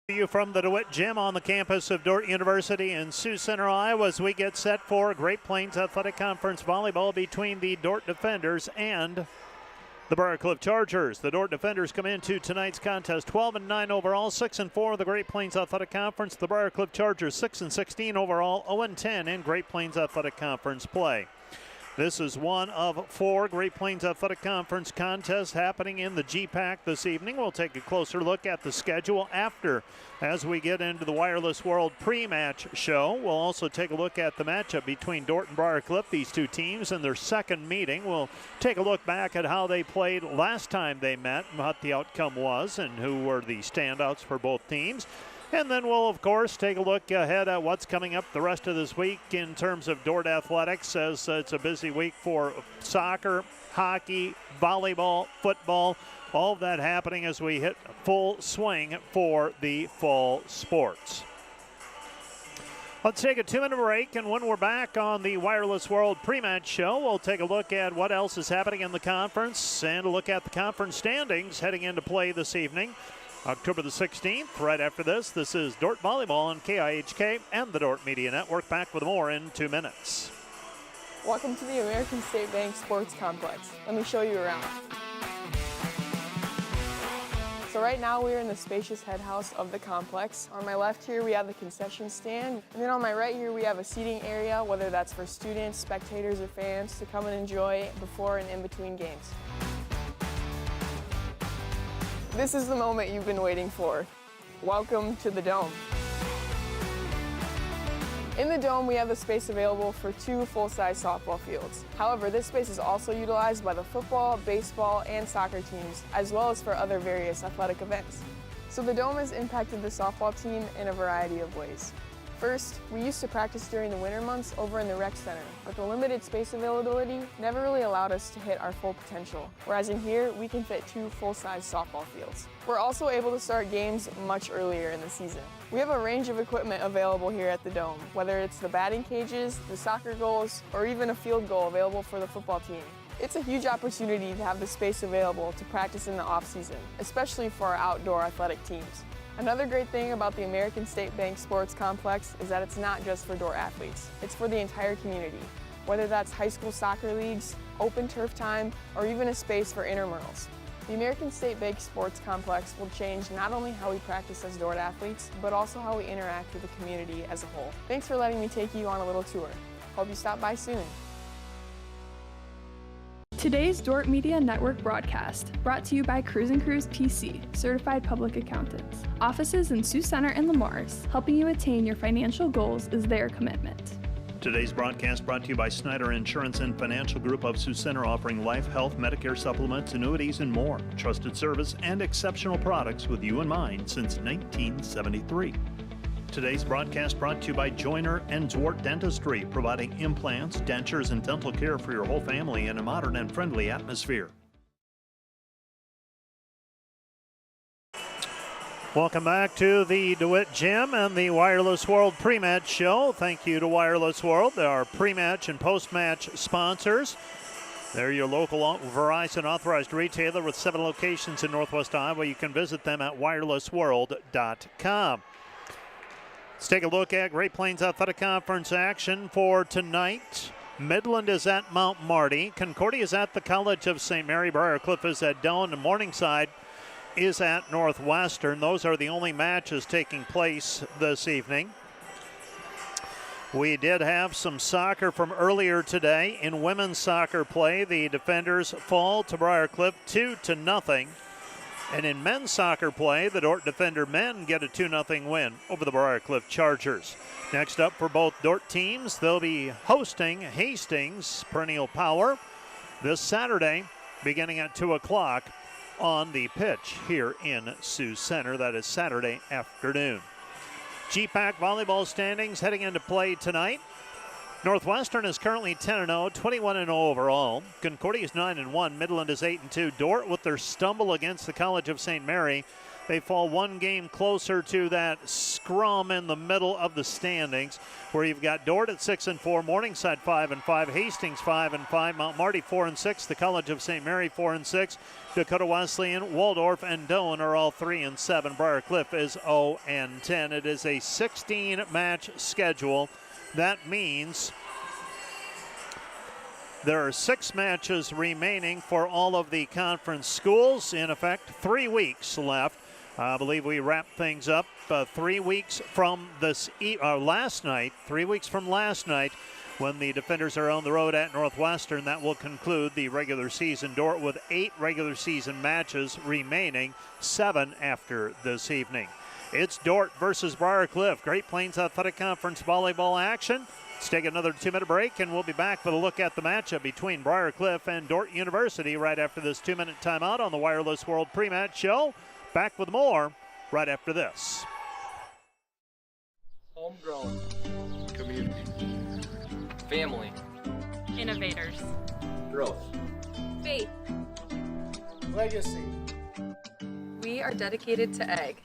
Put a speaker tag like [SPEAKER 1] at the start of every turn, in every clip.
[SPEAKER 1] You from the DeWitt Gym on the campus of Dordt University in Sioux Center, Iowa, as we get set for Great Plains Athletic Conference volleyball between the Dordt Defenders and the Briar Chargers. The Dordt Defenders come into tonight's contest 12-9 overall, 6-4 the Great Plains Athletic Conference. The Briar Chargers 6-16 overall, 0-10 in Great Plains Athletic Conference play. This is one of 4 Great Plains Athletic Conference contests happening in the G-Pack this evening. We'll take a closer look at the schedule after as we get into the Wireless World pre-match show. We'll also take a look at the matchup between Dordt and Briar, these two teams, in their second meeting. We'll take a look back at how they played last time they met, what the outcome was, and who were the standouts for both teams. And then we'll, of course, take a look ahead at what's coming up the rest of this week in terms of Dordt athletics, as it's a busy week for soccer, hockey, volleyball, football, all of that happening as we hit full swing for the fall sports. Let's take a 2-minute break, and when we're back on the Wireless World pre-match show, we'll take a look at what else is happening in the conference and a look at the conference standings heading into play this evening. October the 16th, right after this is Dordt Volleyball on KIHK and the Dordt Media Network. Back with more in 2 minutes.
[SPEAKER 2] Welcome to the American State Bank Sports Complex. Let me show you around. So right now we're in the spacious head house of the complex. On my left here we have the concession stand, and then on my right here we have a seating area, whether that's for students, spectators, or fans to come and enjoy before and in between games. This is the moment you've been waiting for. Welcome to the Dome. In the Dome, we have the space available for 2 full-size softball fields. However, this space is also utilized by the football, baseball, and soccer teams, as well as for other various athletic events. So the Dome has impacted the softball team in a variety of ways. First, we used to practice during the winter months over in the rec center, but the limited space availability never really allowed us to hit our full potential, whereas in here, we can fit 2 full-size softball fields. We're also able to start games much earlier in the season. We have a range of equipment available here at the Dome, whether it's the batting cages, the soccer goals, or even a field goal available for the football team. It's a huge opportunity to have the space available to practice in the off-season, especially for our outdoor athletic teams. Another great thing about the American State Bank Sports Complex is that it's not just for Dordt athletes. It's for the entire community, whether that's high school soccer leagues, open turf time, or even a space for intramurals. The American State Bank Sports Complex will change not only how we practice as Dordt athletes, but also how we interact with the community as a whole. Thanks for letting me take you on a little tour. Hope you stop by soon.
[SPEAKER 3] Today's Dordt Media Network broadcast, brought to you by Cruise & Cruise PC, Certified Public Accountants. Offices in Sioux Center and Lamars, helping you attain your financial goals is their commitment.
[SPEAKER 1] Today's broadcast brought to you by Snyder Insurance and Financial Group of Sioux Center, offering life, health, Medicare supplements, annuities, and more. Trusted service and exceptional products with you in mind since 1973. Today's broadcast brought to you by Joyner and Dordt Dentistry, providing implants, dentures, and dental care for your whole family in a modern and friendly atmosphere. Welcome back to the DeWitt Gym and the Wireless World pre-match show. Thank you to Wireless World, our pre-match and post-match sponsors. They're your local Verizon authorized retailer with 7 locations in Northwest Iowa. You can visit them at wirelessworld.com. Let's take a look at Great Plains Athletic Conference action for tonight. Midland is at Mount Marty. Concordia is at the College of St. Mary. Briarcliff is at Doane, and Morningside is at Northwestern. Those are the only matches taking place this evening. We did have some soccer from earlier today. In women's soccer play, the Defenders fall to Briarcliff 2-0. And in men's soccer play, the Dordt Defender men get a 2-0 win over the Briarcliff Chargers. Next up for both Dordt teams, they'll be hosting Hastings Perennial Power this Saturday, beginning at 2 o'clock on the pitch here in Sioux Center. That is Saturday afternoon. G-Pack volleyball standings heading into play tonight. Northwestern is currently 10-0, 21-0 overall. Concordia is 9-1. Midland is 8-2. Dordt, with their stumble against the College of St. Mary, They fall one game closer to that scrum in the middle of the standings, where you've got Dordt at 6-4, Morningside 5-5, Hastings 5-5, Mount Marty 4-6, the College of St. Mary 4-6, Dakota Wesleyan, Waldorf, and Doane are all 3-7. Briar Cliff is 0-10. It is a 16-match schedule. That means there are 6 matches remaining for all of the conference schools. In effect, 3 weeks left. I believe we wrapped things up 3 weeks from last night. 3 weeks from last night, when the Defenders are on the road at Northwestern. That will conclude the regular season. Dordt with 8 regular season matches remaining, 7 after this evening. It's Dordt versus Briar Cliff. Great Plains Athletic Conference volleyball action. Let's take another 2-minute break, and we'll be back with a look at the matchup between Briar Cliff and Dordt University right after this 2-minute timeout on the Wireless World Pre-Match Show. Back with more right after this.
[SPEAKER 4] Homegrown. Community. Family.
[SPEAKER 5] Innovators.
[SPEAKER 4] Growth.
[SPEAKER 5] Faith.
[SPEAKER 6] Legacy.
[SPEAKER 5] We are dedicated to egg.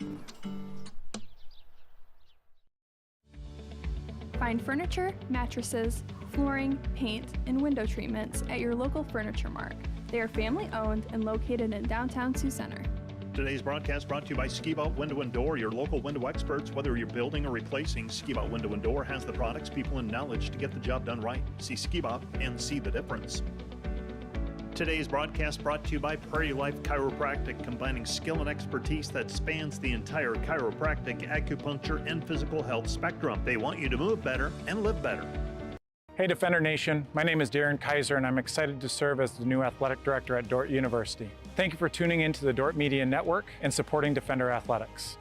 [SPEAKER 3] Find furniture, mattresses, flooring, paint, and window treatments at your local Furniture Mart. They are family owned and located in downtown Sioux Center.
[SPEAKER 7] Today's broadcast brought to you by Ski-Bout Window and Door, your local window experts. Whether you're building or replacing, Ski-Bout Window and Door has the products, people, and knowledge to get the job done right. See Ski-Bout and see the difference. Today's broadcast brought to you by Prairie Life Chiropractic, combining skill and expertise that spans the entire chiropractic, acupuncture, and physical health spectrum. They want you to move better and live better.
[SPEAKER 8] Hey Defender Nation, my name is Darren Kaiser and I'm excited to serve as the new athletic director at Dordt University. Thank you for tuning in to the Dordt Media Network and supporting Defender Athletics.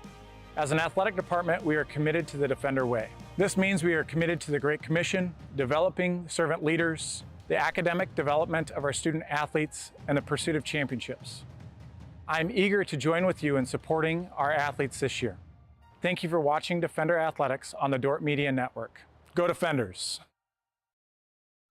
[SPEAKER 8] As an athletic department, we are committed to the Defender way. This means we are committed to the Great Commission, developing servant leaders, the academic development of our student athletes, and the pursuit of championships. I'm eager to join with you in supporting our athletes this year. Thank you for watching Defender Athletics on the Dordt Media Network. Go Defenders!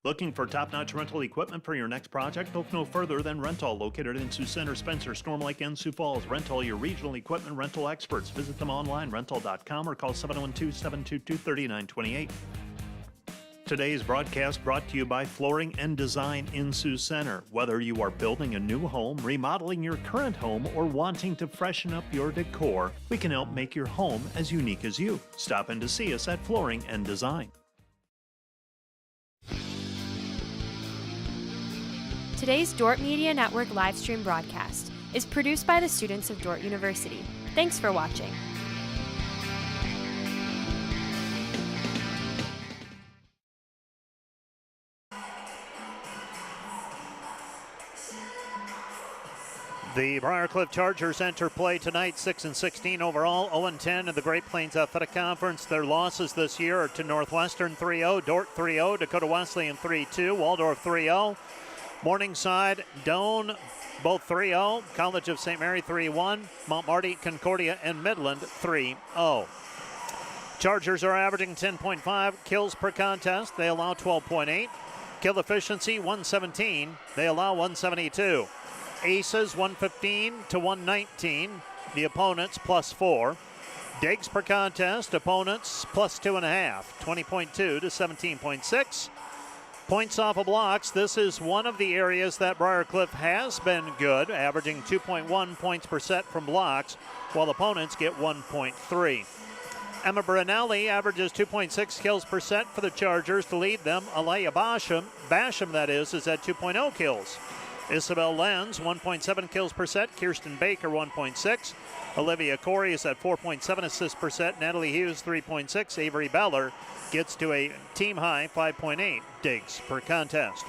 [SPEAKER 7] Looking for top-notch rental equipment for your next project? Look no further than Rental, located in Sioux Center, Spencer, Storm Lake, and Sioux Falls. Rental, your regional equipment rental experts. Visit them online, rental.com, or call 712-722-3928. Today's broadcast brought to you by Flooring and Design in Sioux Center. Whether you are building a new home, remodeling your current home, or wanting to freshen up your decor, we can help make your home as unique as you. Stop in to see us at Flooring and Design.
[SPEAKER 9] Today's Dordt Media Network livestream broadcast is produced by the students of Dordt University. Thanks for watching.
[SPEAKER 1] The Briar Cliff Chargers enter play tonight, 6-16 overall, 0-10 in the Great Plains Athletic Conference. Their losses this year are to Northwestern 3-0, Dordt 3-0, Dakota Wesleyan 3-2, Waldorf 3-0, Morningside, Doane, both 3-0, College of St. Mary 3-1, Mount Marty, Concordia, and Midland 3-0. Chargers are averaging 10.5 kills per contest. They allow 12.8. Kill efficiency 117. They allow 172. Aces 115 to 119. The opponents +4. Digs per contest, opponents +2.5. 20.2 to 17.6. Points off of blocks. This is one of the areas that Briar Cliff has been good, averaging 2.1 points per set from blocks, while opponents get 1.3. Emma Brunelli averages 2.6 kills per set for the Chargers to lead them. Alea Basham that is at 2.0 kills. Isabel Lenz, 1.7 kills per set. Kirsten Baker, 1.6. Olivia Corey is at 4.7 assists per set. Natalie Hughes, 3.6. Avery Beller gets to a team-high 5.8 digs per contest.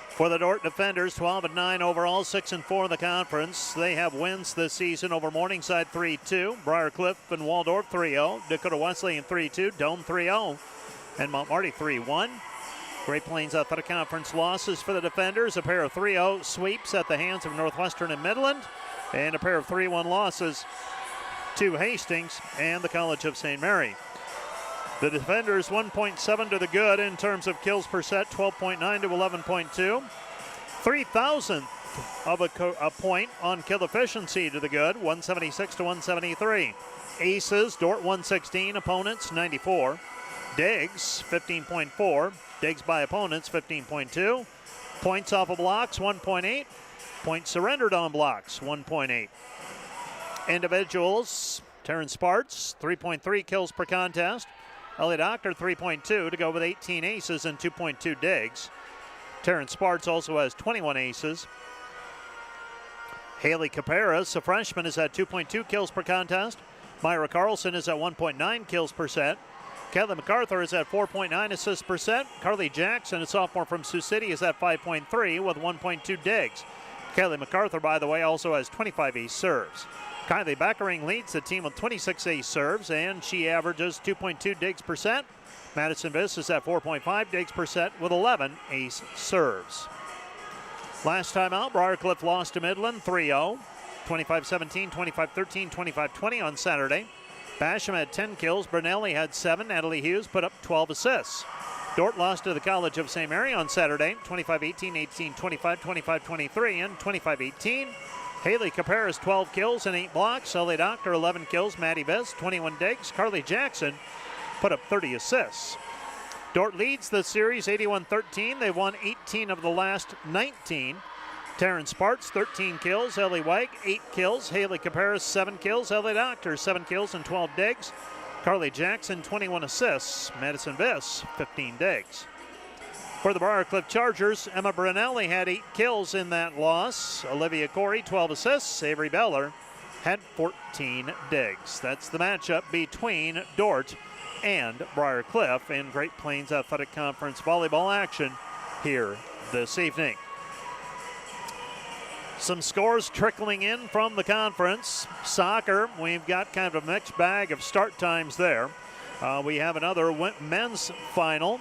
[SPEAKER 1] For the Dordt Defenders, 12-9 overall, 6-4 in the conference. They have wins this season over Morningside 3-2, Briar Cliff and Waldorf 3-0, Dakota Wesleyan 3-2, Doane 3-0, and Mount Marty 3-1. Great Plains Athletic Conference losses for the Defenders, a pair of 3-0 sweeps at the hands of Northwestern and Midland, and a pair of 3-1 losses to Hastings and the College of St. Mary. The Defenders 1.7 to the good in terms of kills per set, 12.9 to 11.2. 3,000th of a point on kill efficiency to the good, 176 to 173. Aces, Dordt 116, opponents 94. Digs, 15.4. Digs by opponents, 15.2. Points off of blocks, 1.8. Points surrendered on blocks, 1.8. Individuals, Terrence Sparts, 3.3 kills per contest. Ellie Doctor, 3.2 to go with 18 aces and 2.2 digs. Terrence Sparts also has 21 aces. Haley Caparas, a freshman, is at 2.2 kills per contest. Myra Carlson is at 1.9 kills per set. Kelly MacArthur is at 4.9 assists per set. Carly Jackson, a sophomore from Sioux City, is at 5.3 with 1.2 digs. Kelly MacArthur, by the way, also has 25 ace serves. Kylie Beckering leads the team with 26 ace serves, and she averages 2.2 digs per set. Madison Viss is at 4.5 digs per set with 11 ace serves. Last time out, Briarcliff lost to Midland 3-0, 25-17, 25-13, 25-20 on Saturday. Basham had 10 kills, Brunelli had 7, Natalie Hughes put up 12 assists. Dordt lost to the College of St. Mary on Saturday, 25-18, 18-25, 25-23, and 25-18. Haley Caparas 12 kills and 8 blocks. Ellie Doctor 11 kills. Maddie Viss 21 digs. Carly Jackson put up 30 assists. Dordt leads the series 81-13. They've won 18 of the last 19. Terrence Sparts 13 kills. Ellie Weig 8 kills. Haley Caparas 7 kills. Ellie Doctor 7 kills and 12 digs. Carly Jackson 21 assists. Madison Viss 15 digs. For the Briarcliff Chargers, Emma Brunelli had 8 kills in that loss. Olivia Corey, 12 assists. Avery Beller had 14 digs. That's the matchup between Dordt and Briarcliff in Great Plains Athletic Conference volleyball action here this evening. Some scores trickling in from the conference. Soccer, we've got kind of a mixed bag of start times there. We have another men's final.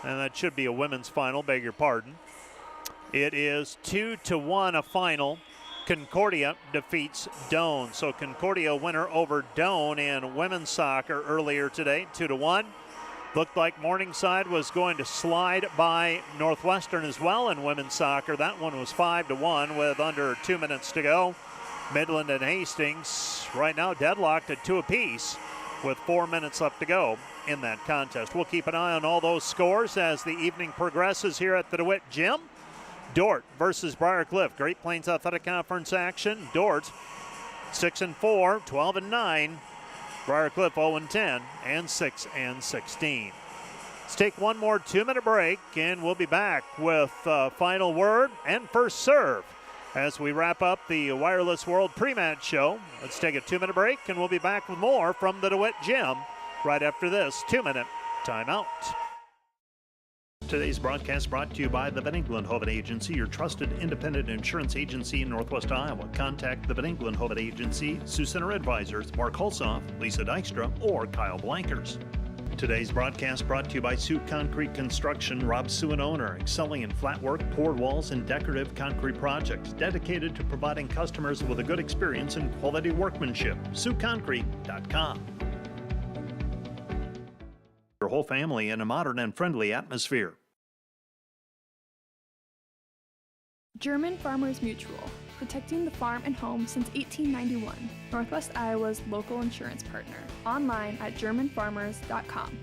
[SPEAKER 1] And that should be a women's final, beg your pardon. It is 2-1 a final. Concordia defeats Doane. So Concordia winner over Doane in women's soccer earlier today, 2-1. Looked like Morningside was going to slide by Northwestern as well in women's soccer. That one was 5-1 with under 2 minutes to go. Midland and Hastings right now deadlocked at 2 apiece with 4 minutes left to go in that contest. We'll keep an eye on all those scores as the evening progresses here at the DeWitt Gym. Dordt versus Briarcliff. Great Plains Athletic Conference action. Dordt 6-4, 12-9. Briarcliff 0-10 and 6-16. Let's take one more 2-minute break and we'll be back with final word and first serve as we wrap up the Wireless World pre-match show. Let's take a 2-minute break and we'll be back with more from the DeWitt Gym right after this 2-minute timeout.
[SPEAKER 7] Today's broadcast brought to you by the Van Engelen Hovet Agency, your trusted independent insurance agency in Northwest Iowa. Contact the Van Engelen Hovet Agency, Sioux Center Advisors, Mark Hulsoff, Lisa Dykstra, or Kyle Blankers. Today's broadcast brought to you by Sioux Concrete Construction, Rob Sioux and owner, excelling in flat work, poured walls, and decorative concrete projects, dedicated to providing customers with a good experience and quality workmanship. SiouxConcrete.com. Your whole family in a modern and friendly atmosphere.
[SPEAKER 3] German Farmers Mutual, protecting the farm and home since 1891. Northwest Iowa's local insurance partner. Online at germanfarmers.com.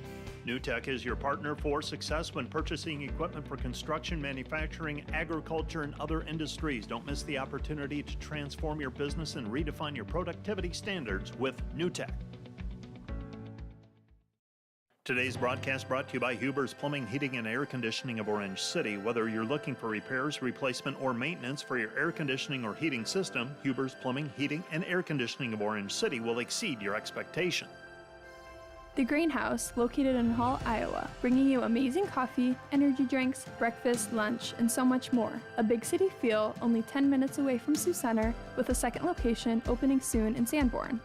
[SPEAKER 7] NewTek is your partner for success when purchasing equipment for construction, manufacturing, agriculture, and other industries. Don't miss the opportunity to transform your business and redefine your productivity standards with NewTek. Today's broadcast brought to you by Huber's Plumbing, Heating, and Air Conditioning of Orange City. Whether you're looking for repairs, replacement, or maintenance for your air conditioning or heating system, Huber's Plumbing, Heating, and Air Conditioning of Orange City will exceed your expectation.
[SPEAKER 3] The Grain House, located in Hall, Iowa, bringing you amazing coffee, energy drinks, breakfast, lunch, and so much more. A big city feel, only 10 minutes away from Sioux Center, with a second location opening soon in Sanborn.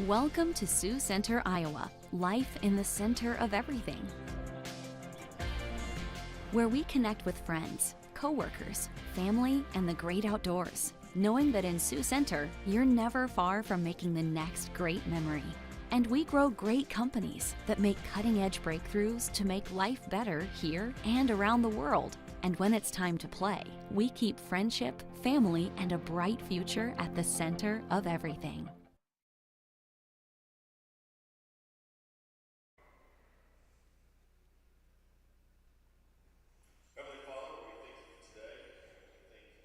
[SPEAKER 10] Welcome to Sioux Center, Iowa, life in the center of everything. Where we connect with friends, coworkers, family, and the great outdoors, knowing that in Sioux Center, you're never far from making the next great memory. And we grow great companies that make cutting-edge breakthroughs to make life better here and around the world. And when it's time to play, we keep friendship, family, and a bright future at the center of everything.
[SPEAKER 11] Heavenly Father, we thank you for today. We thank you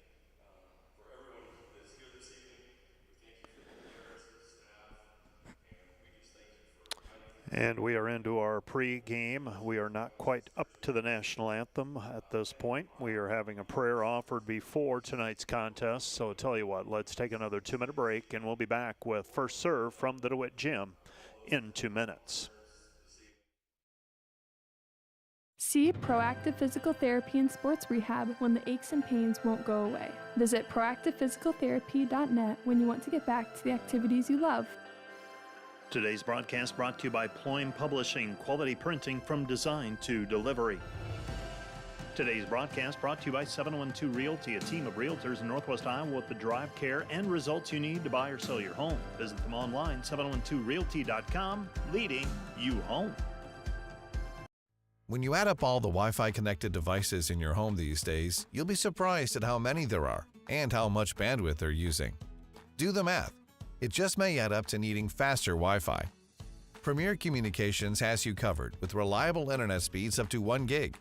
[SPEAKER 11] for everyone that's here this evening. We thank you for the parents, the staff, and we just thank you for
[SPEAKER 1] And we are into our pre-game. We are not quite up to the national anthem at this point. We are having a prayer offered before tonight's contest. So I'll tell you what, let's take another 2-minute break, and we'll be back with first serve from the DeWitt Gym in 2 minutes.
[SPEAKER 3] See Proactive Physical Therapy and Sports Rehab when the aches and pains won't go away. Visit proactivephysicaltherapy.net when you want to get back to the activities you love.
[SPEAKER 7] Today's broadcast brought to you by Ployne Publishing, quality printing from design to delivery. Today's broadcast brought to you by 712 Realty, a team of realtors in Northwest Iowa with the drive, care, and results you need to buy or sell your home. Visit them online, 712realty.com, leading you home.
[SPEAKER 12] When you add up all the Wi-Fi connected devices in your home these days, you'll be surprised at how many there are and how much bandwidth they're using. Do the math. It just may add up to needing faster Wi-Fi. Premier Communications has you covered with reliable internet speeds up to 1 gig.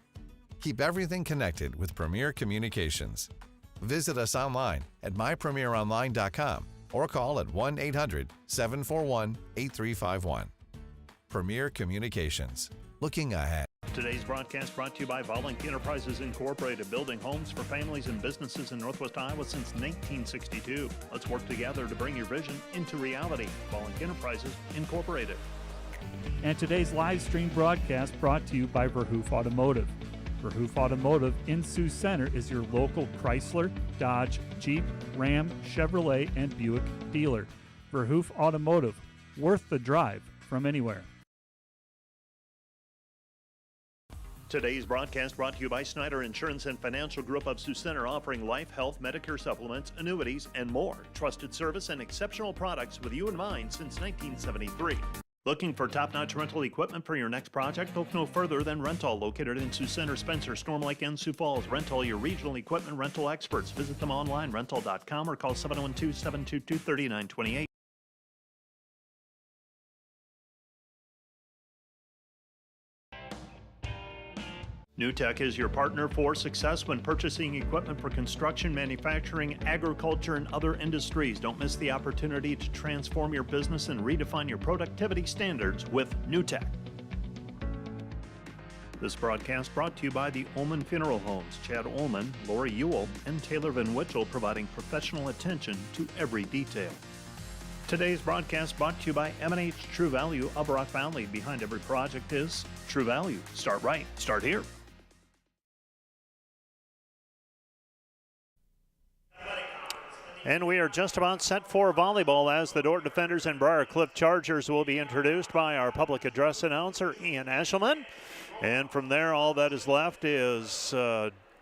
[SPEAKER 12] Keep everything connected with Premier Communications. Visit us online at mypremieronline.com or call at 1-800-741-8351. Premier Communications. Looking ahead.
[SPEAKER 7] Today's broadcast brought to you by Volink Enterprises Incorporated, building homes for families and businesses in Northwest Iowa since 1962. Let's work together to bring your vision into reality. Volink Enterprises Incorporated.
[SPEAKER 13] And today's live stream broadcast brought to you by Verhoof Automotive. Verhoof Automotive in Sioux Center is your local Chrysler, Dodge, Jeep, Ram, Chevrolet, and Buick dealer. Verhoof Automotive, worth the drive from anywhere.
[SPEAKER 7] Today's broadcast brought to you by Snyder Insurance and Financial Group of Sioux Center, offering life, health, Medicare supplements, annuities, and more. Trusted service and exceptional products with you in mind since 1973. Looking for top-notch rental equipment for your next project? Look no further than Rental, located in Sioux Center, Spencer, Storm Lake, and Sioux Falls. Rental, your regional equipment rental experts. Visit them online, rental.com, or call 712-722-3928. NewTek is your partner for success when purchasing equipment for construction, manufacturing, agriculture, and other industries. Don't miss the opportunity to transform your business and redefine your productivity standards with NewTek. This broadcast brought to you by the Ullman Funeral Homes. Chad Ullman, Lori Ewell, and Taylor Van Witchell, providing professional attention to every detail. Today's broadcast brought to you by M&H True Value of Rock Valley. Behind every project is True Value. Start right. Start here.
[SPEAKER 1] And we are just about set for volleyball as the Dordt Defenders and Briar Cliff Chargers will be introduced by our public address announcer, Ian Eshelman. And from there, all that is left is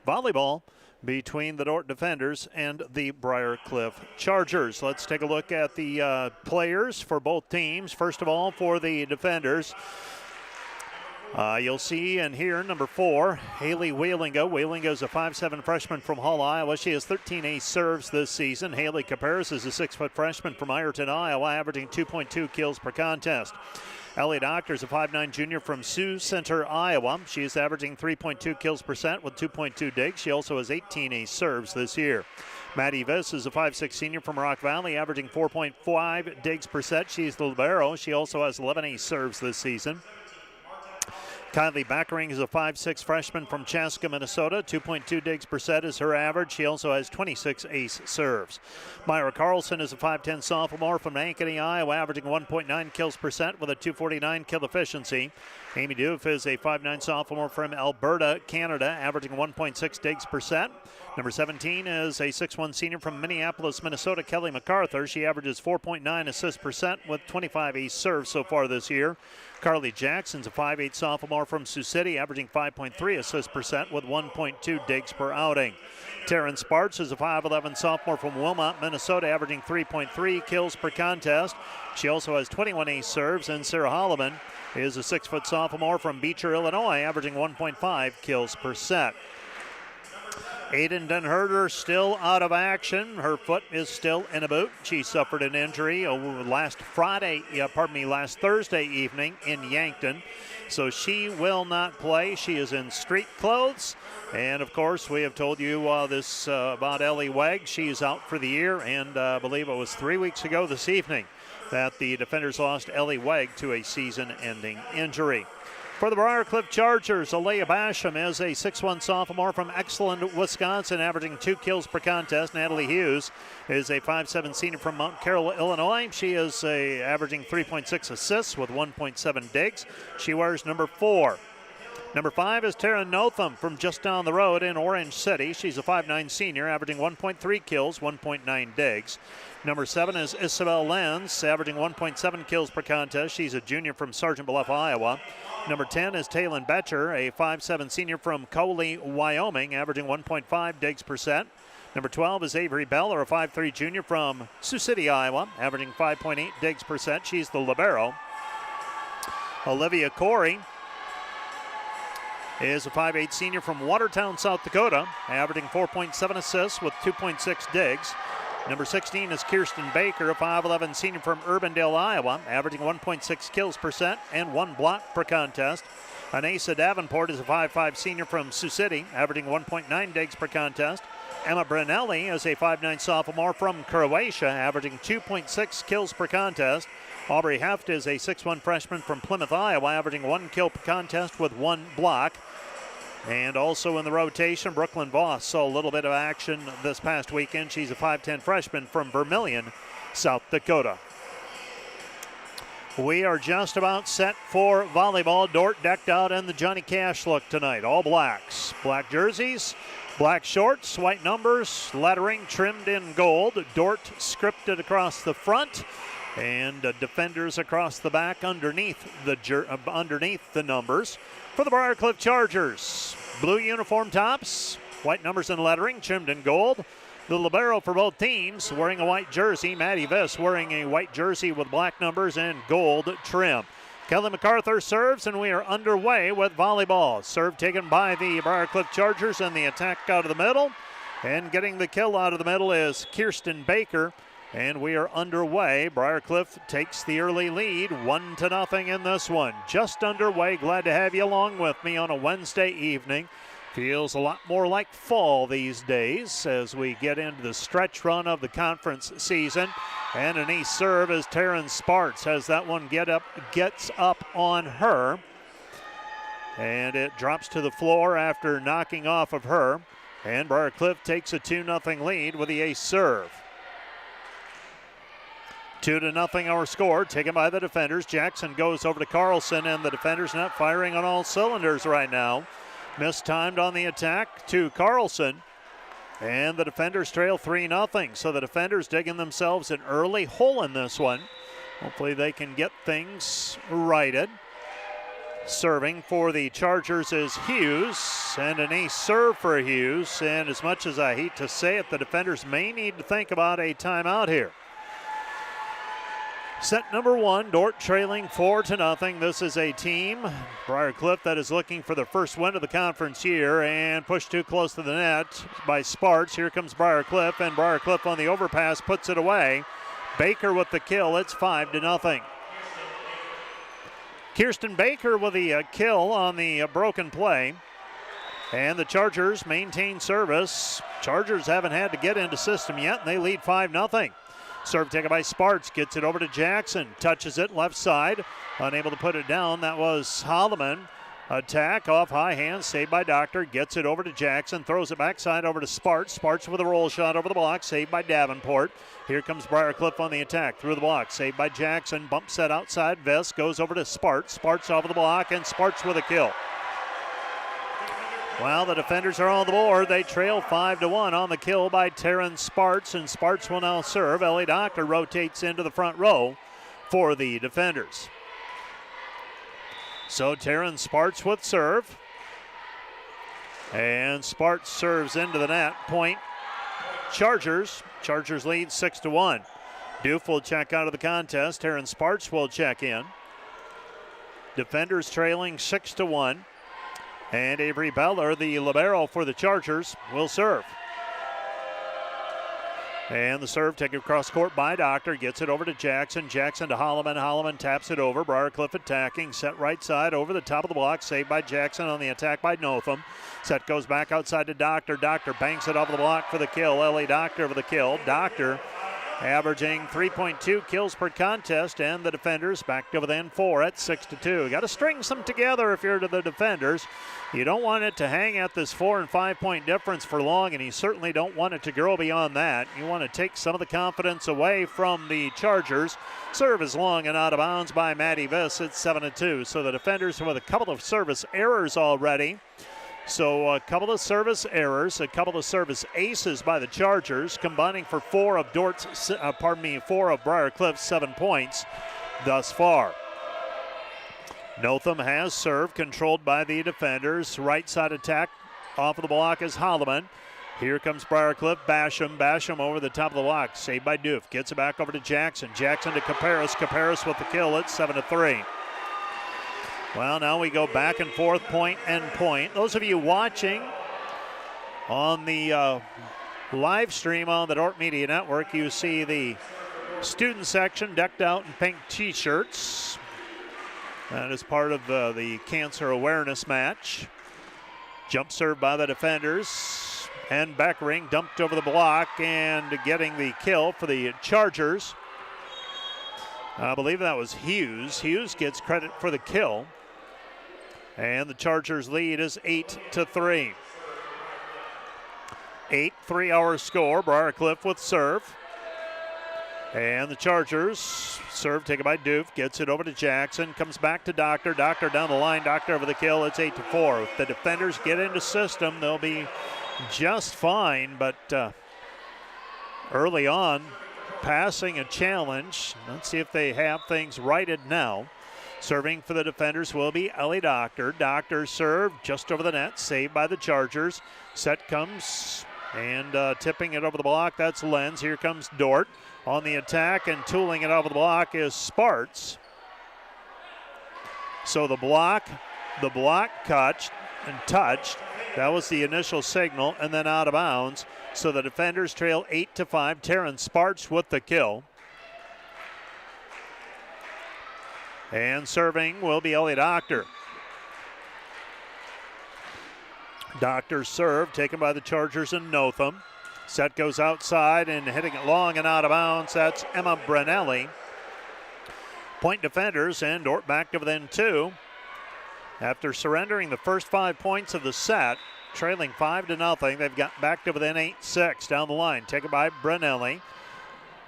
[SPEAKER 1] volleyball between the Dordt Defenders and the Briar Cliff Chargers. Let's take a look at the players for both teams. First of all, for the Defenders, you'll see and hear number 4, Haley Wheelinga. Wheelinga is a 5'7" freshman from Hull, Iowa. She has 13 ace serves this season. Haley Caparis is a 6-foot freshman from Ireton, Iowa, averaging 2.2 kills per contest. Ellie Doctor is a 5'9" junior from Sioux Center, Iowa. She is averaging 3.2 kills per set with 2.2 digs. She also has 18 ace serves this year. Maddie Viss is a 5'6" senior from Rock Valley, averaging 4.5 digs per set. She's the libero. She also has 11 ace serves this season. Kylie Backering is a 5'6" freshman from Chaska, Minnesota. 2.2 digs per set is her average. She also has 26 ace serves. Myra Carlson is a 5'10" sophomore from Ankeny, Iowa, averaging 1.9 kills per set with a 249 kill efficiency. Amy Doof is a 5'9" sophomore from Alberta, Canada, averaging 1.6 digs per set. Number 17 is a 6'1" senior from Minneapolis, Minnesota, Kelly MacArthur. She averages 4.9 assists per set with 25 ace serves so far this year. Carly Jackson's a 5'8" sophomore from Sioux City, averaging 5.3 assists per set with 1.2 digs per outing. Taryn Sparks is a 5'11" sophomore from Wilmot, Minnesota, averaging 3.3 kills per contest. She also has 21 ace serves, and Sarah Holloman is a 6-foot sophomore from Beecher, Illinois, averaging 1.5 kills per set. Aiden Dunherter still out of action. Her foot is still in a boot. She suffered an injury last Thursday evening in Yankton. So she will not play. She is in street clothes. And of course, we have told you this about Ellie Wegg. She's out for the year, and I believe it was 3 weeks ago this evening that the Defenders lost Ellie Wegg to a season-ending injury. For the Briarcliff Chargers, Alea Basham is a 6'1 sophomore from Exelon, Wisconsin, averaging 2 kills per contest. Natalie Hughes is a 5'7 senior from Mount Carroll, Illinois. She is averaging 3.6 assists with 1.7 digs. She wears number 4. Number 5 is Tara Notham from just down the road in Orange City. She's a 5'9 senior, averaging 1.3 kills, 1.9 digs. Number 7 is Isabel Lenz, averaging 1.7 kills per contest. She's a junior from Sergeant Bluff, Iowa. Number 10 is Taylon Betcher, a 5'7 senior from Coley, Wyoming, averaging 1.5 digs per set. Number 12 is Avery Beller, a 5'3 junior from Sioux City, Iowa, averaging 5.8 digs per set. She's the libero. Olivia Corey is a 5'8 senior from Watertown, South Dakota, averaging 4.7 assists with 2.6 digs. Number 16 is Kirsten Baker, a 5'11 senior from Urbandale, Iowa, averaging 1.6 kills per set and 1 block per contest. Anasa Davenport is a 5'5 senior from Sioux City, averaging 1.9 digs per contest. Emma Brunelli is a 5'9 sophomore from Croatia, averaging 2.6 kills per contest. Aubrey Heft is a 6'1 freshman from Plymouth, Iowa, averaging 1 kill per contest with 1 block. And also in the rotation, Brooklyn Voss saw a little bit of action this past weekend. She's a 5'10 freshman from Vermillion, South Dakota. We are just about set for volleyball. Dordt decked out in the Johnny Cash look tonight. All blacks. Black jerseys, black shorts, white numbers, lettering trimmed in gold. Dordt scripted across the front, and defenders across the back underneath the numbers. For the Briarcliff Chargers, blue uniform tops, white numbers and lettering trimmed in gold. The libero for both teams wearing a white jersey. Maddie Viss wearing a white jersey with black numbers and gold trim. Kelly MacArthur serves, and we are underway with volleyball. Serve taken by the Briarcliff Chargers, and the attack out of the middle. And getting the kill out of the middle is Kirsten Baker. And we are underway. Briarcliff takes the early lead, 1-0 in this one. Just underway. Glad to have you along with me on a Wednesday evening. Feels a lot more like fall these days as we get into the stretch run of the conference season. And an ace serve as Taryn Sparts has that one gets up on her. And it drops to the floor after knocking off of her. And Briarcliff takes a 2-0 lead with the ace serve. 2-0 our score, taken by the defenders. Jackson goes over to Carlson, and the defenders not firing on all cylinders right now. Mistimed on the attack to Carlson, and the defenders trail 3-0. So the defenders digging themselves an early hole in this one. Hopefully they can get things righted. Serving for the Chargers is Hughes, and an ace serve for Hughes. And as much as I hate to say it, the defenders may need to think about a timeout here. Set number 1, Dordt trailing 4-0. This is a team, Briarcliff, that is looking for their first win of the conference year, and pushed too close to the net by Sparts. Here comes Briarcliff, and Briarcliff on the overpass puts it away. Baker with the kill. It's 5-0. Kirsten Baker with the kill on the broken play. And the Chargers maintain service. Chargers haven't had to get into system yet, and they lead 5-0. Serve taken by Sparts, gets it over to Jackson, touches it left side, unable to put it down. That was Holloman. Attack off high hand, saved by Doctor, gets it over to Jackson, throws it backside over to Sparts. Sparts with a roll shot over the block, saved by Davenport. Here comes Briarcliff on the attack, through the block, saved by Jackson, bump set outside, Vest goes over to Sparts. Sparts over the block, and Sparts with a kill. Well, the defenders are on the board. They trail 5-1 on the kill by Taryn Sparts, and Sparts will now serve. Ellie Doctor rotates into the front row for the defenders. So Taryn Sparts with serve. And Sparts serves into the net. Point Chargers. Chargers lead 6-1. Doof will check out of the contest. Taryn Sparts will check in. Defenders trailing 6-1. And Avery Beller, the libero for the Chargers, will serve. And the serve taken across court by Doctor. Gets it over to Jackson. Jackson to Holloman. Holloman taps it over. Briarcliff attacking. Set right side over the top of the block. Saved by Jackson on the attack by Notham. Set goes back outside to Doctor. Doctor banks it off the block for the kill. Ellie Doctor for the kill. Doctor averaging 3.2 kills per contest, and the defenders back to within 4 at 6-2. Got to string some together if you're to the defenders. You don't want it to hang at this 4 and 5 point difference for long, and you certainly don't want it to grow beyond that. You want to take some of the confidence away from the Chargers. Serve is long and out of bounds by Maddie Viss at 7-2. So the defenders with a couple of service errors already. So a couple of service errors, a couple of service aces by the Chargers, combining for four of Briarcliff's 7 points thus far. Notham has served, controlled by the defenders. Right side attack off of the block is Holloman. Here comes Briarcliff. Basham over the top of the block. Saved by Doof. Gets it back over to Jackson. Jackson to Caparis. Caparis with the kill at 7-3. Well, now we go back and forth, point and point. Those of you watching on the live stream on the Dordt Media Network, you see the student section decked out in pink t-shirts. That is part of the cancer awareness match. Jump serve by the defenders. And Beckering dumped over the block and getting the kill for the Chargers. I believe that was Hughes. Hughes gets credit for the kill. And the Chargers lead is 8-3. 8 3-hour score. Briarcliff with serve. And the Chargers serve taken by Doof. Gets it over to Jackson. Comes back to Doctor. Doctor down the line. Doctor over the kill. It's 8-4. If the defenders get into system, they'll be just fine. But early on, passing a challenge. Let's see if they have things righted now. Serving for the defenders will be Ellie Doctor. Doctor serve just over the net, saved by the Chargers. Set comes and tipping it over the block. That's Lenz. Here comes Dordt on the attack, and tooling it over the block is Sparts. So the block touched. That was the initial signal, and then out of bounds. So the defenders trail 8-5. Taryn Sparts with the kill. And serving will be Ellie Doctor. Doctor's serve taken by the Chargers and Notham. Set goes outside and hitting it long and out of bounds. That's Emma Brunelli. Point defenders, and Dordt back to within 2. After surrendering the first 5 points of the set, trailing 5-0, they've got back to within 8-6 down the line. Taken by Brunelli.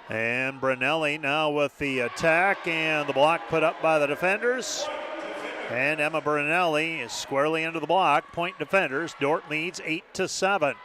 [SPEAKER 1] And Brunelli now with the attack, and the block put up by the defenders. And Emma Brunelli is squarely into the block. Point defenders. Dordt leads 8-7.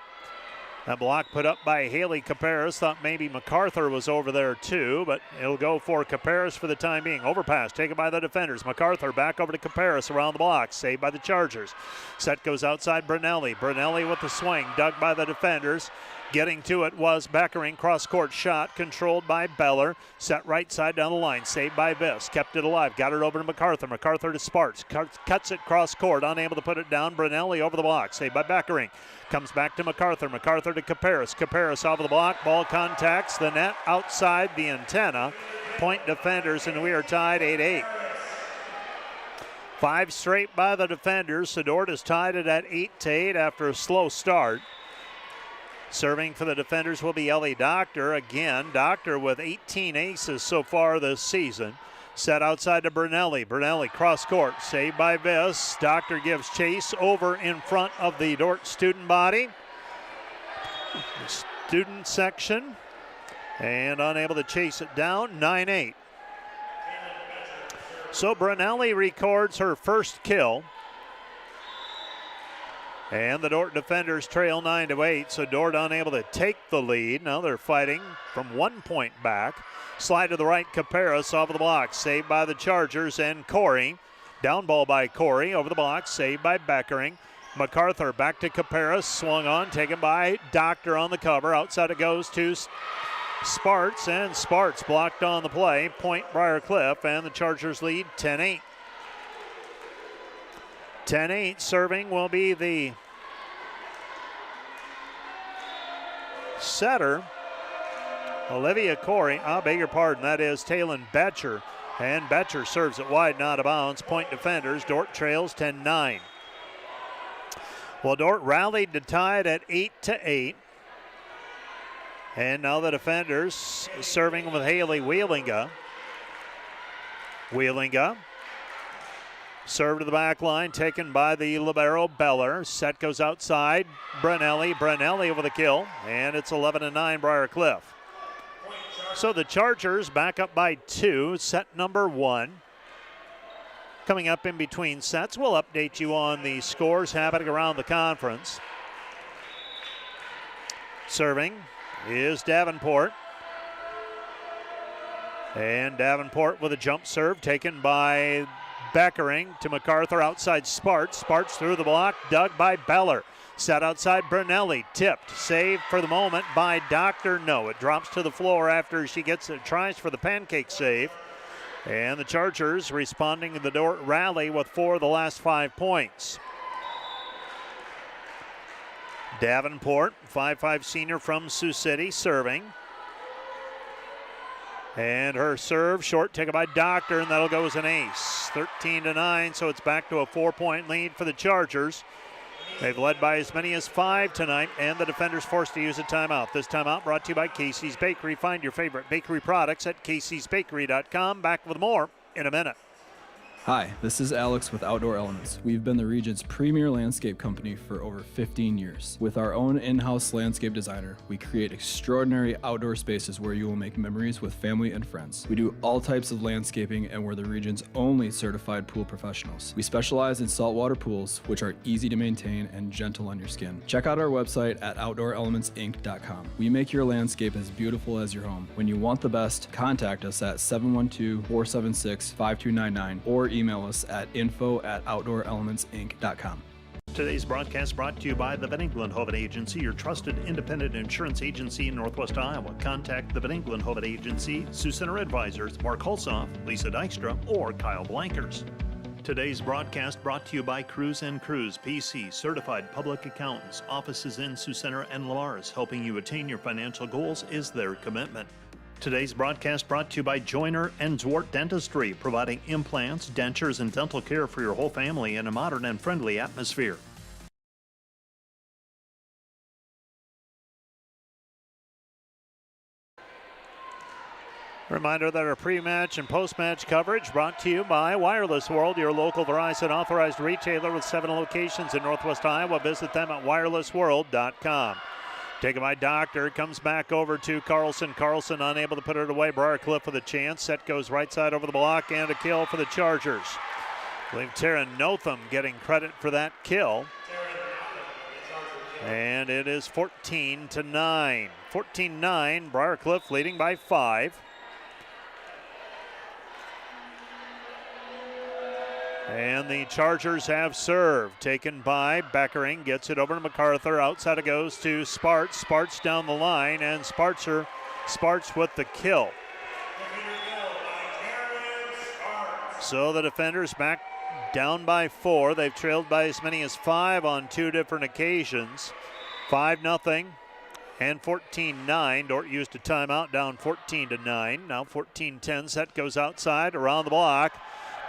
[SPEAKER 1] That block put up by Haley Caparis. Thought maybe MacArthur was over there too, but it'll go for Caparis for the time being. Overpass taken by the defenders. MacArthur back over to Caparis around the block. Saved by the Chargers. Set goes outside Brunelli. Brunelli with the swing. Dug by the defenders. Getting to it was Beckering. Cross-court shot controlled by Beller. Set right side down the line. Saved by Viss. Kept it alive. Got it over to MacArthur. MacArthur to Sparts. Cuts it cross-court. Unable to put it down. Brunelli over the block. Saved by Beckering. Comes back to MacArthur. MacArthur to Caparis. Caparis off of the block. Ball contacts the net outside the antenna. Point defenders, and we are tied 8-8. 5 straight by the defenders. Dordt is tied it at 8-8 after a slow start. Serving for the defenders will be Ellie Doctor. Again, Doctor with 18 aces so far this season. Set outside to Brunelli. Brunelli cross court. Saved by Viss. Doctor gives chase over in front of the Dordt student body. Student section. And unable to chase it down. 9-8. So Brunelli records her first kill. And the Dordt defenders trail 9-8, so Dordt unable to take the lead. Now they're fighting from 1 point back. Slide to the right, Caparis off of the block. Saved by the Chargers and Corey. Down ball by Corey over the block. Saved by Beckering. MacArthur back to Caparis. Swung on, taken by Doctor on the cover. Outside it goes to Sparts, and Sparts blocked on the play. Point Briarcliff, and the Chargers lead 10-8. 10-8 serving will be the setter, Olivia Corey. I beg your pardon, that is Taylon Betcher. And Betcher serves it wide and out of bounds. Point defenders, Dordt trails 10-9. Well, Dordt rallied to tie it at 8-8. And now the defenders serving with Haley Wheelinga. Wheelinga. Serve to the back line, taken by the libero Beller. Set goes outside. Brunelli over the kill. And it's 11-9 Briar Cliff. So the Chargers back up by 2, set number 1. Coming up in between sets, we'll update you on the scores happening around the conference. Serving is Davenport. And Davenport with a jump serve taken by Beckering to MacArthur outside Sparts. Sparts through the block, dug by Beller. Set outside Brunelli, tipped, saved for the moment by Doctor. No, it drops to the floor after she tries for the pancake save. And the Chargers responding to the Dordt rally with 4 of the last 5 points. Davenport, 5'5" senior from Sioux City, serving. And her serve short, taken by Doctor, and that'll go as an ace. 13-9, so it's back to a 4-point lead for the Chargers. They've led by as many as 5 tonight, and the defenders forced to use a timeout. This timeout brought to you by Casey's Bakery. Find your favorite bakery products at caseysbakery.com. Back with more in a minute.
[SPEAKER 14] Hi, this is Alex with Outdoor Elements. We've been the region's premier landscape company for over 15 years. With our own in-house landscape designer, we create extraordinary outdoor spaces where you will make memories with family and friends. We do all types of landscaping and we're the region's only certified pool professionals. We specialize in saltwater pools, which are easy to maintain and gentle on your skin. Check out our website at outdoorelementsinc.com. We make your landscape as beautiful as your home. When you want the best, contact us at 712-476-5299 or email us at info@outdoorelementsinc.com.
[SPEAKER 7] Today's broadcast brought to you by the Van Engelen-Hoven Agency, your trusted independent insurance agency in Northwest Iowa. Contact the Van Engelen-Hoven Agency, Sioux Center Advisors, Mark Hulsoff, Lisa Dykstra, or Kyle Blankers. Today's broadcast brought to you by Cruz & Cruz, PC, certified public accountants. Offices in Sioux Center and Lamar's. Helping you attain your financial goals is their commitment. Today's broadcast brought to you by Joyner and Dordt Dentistry, providing implants, dentures, and dental care for your whole family in a modern and friendly atmosphere.
[SPEAKER 1] Reminder that our pre-match and post-match coverage brought to you by Wireless World, your local Verizon authorized retailer with 7 locations in Northwest Iowa. Visit them at wirelessworld.com. Taken by Doctor, comes back over to Carlson. Carlson unable to put it away. Briar Cliff with a chance. Set goes right side over the block and a kill for the Chargers. I believe Tara Notham getting credit for that kill. And it is 14-9. 14-9, Briar Cliff leading by 5. And the Chargers have served. Taken by Beckering. Gets it over to MacArthur. Outside it goes to Sparts. Sparts down the line. And Sparts with the kill. So the defenders back down by 4. They've trailed by as many as 5 on 2 different occasions. 5-0 and 14-9. Dordt used a timeout, down 14-9. Now 14-10. Set goes outside around the block.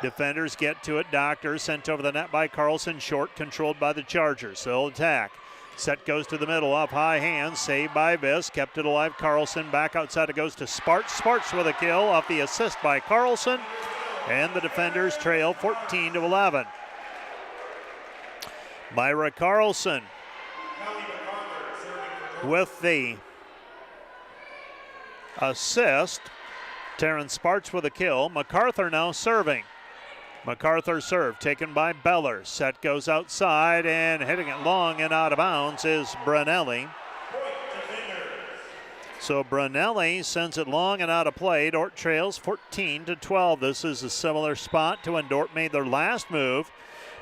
[SPEAKER 1] Defenders get to it. Doctor sent over the net by Carlson. Short controlled by the Chargers. They'll attack. Set goes to the middle off high hands. Saved by Viss. Kept it alive. Carlson back outside. It goes to Sparts. Sparts with a kill off the assist by Carlson. And the defenders trail 14-11. Myra Carlson with the assist. Taryn Sparts with a kill. MacArthur now serving. MacArthur serve taken by Beller. Set goes outside and hitting it long and out of bounds is Brunelli. So Brunelli sends it long and out of play. Dordt trails 14-12. This is a similar spot to when Dordt made their last move.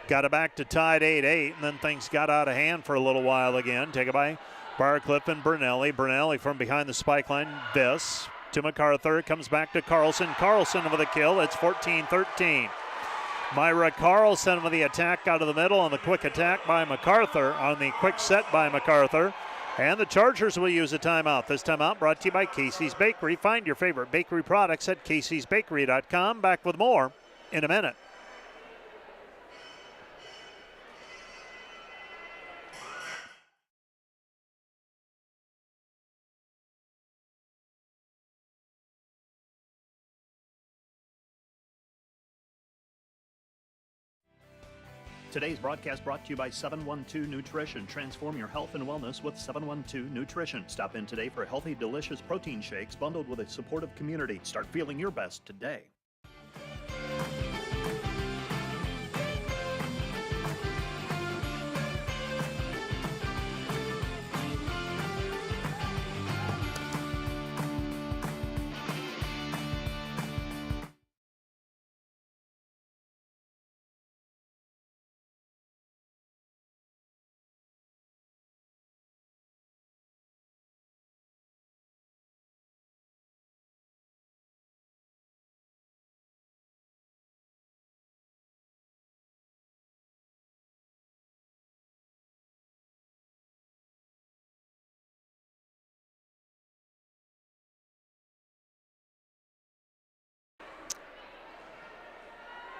[SPEAKER 1] Got it back to tied 8-8, and then things got out of hand for a little while again. Taken by Briarcliff and Brunelli. Brunelli from behind the spike line. Viss to MacArthur. Comes back to Carlson. Carlson with a kill. It's 14-13. Myra Carlson with the attack out of the middle on the quick attack by MacArthur, on the quick set by MacArthur. And the Chargers will use a timeout. This timeout brought to you by Casey's Bakery. Find your favorite bakery products at caseysbakery.com. Back with more in a minute.
[SPEAKER 7] Today's broadcast brought to you by 712 Nutrition. Transform your health and wellness with 712 Nutrition. Stop in today for healthy, delicious protein shakes bundled with a supportive community. Start feeling your best today.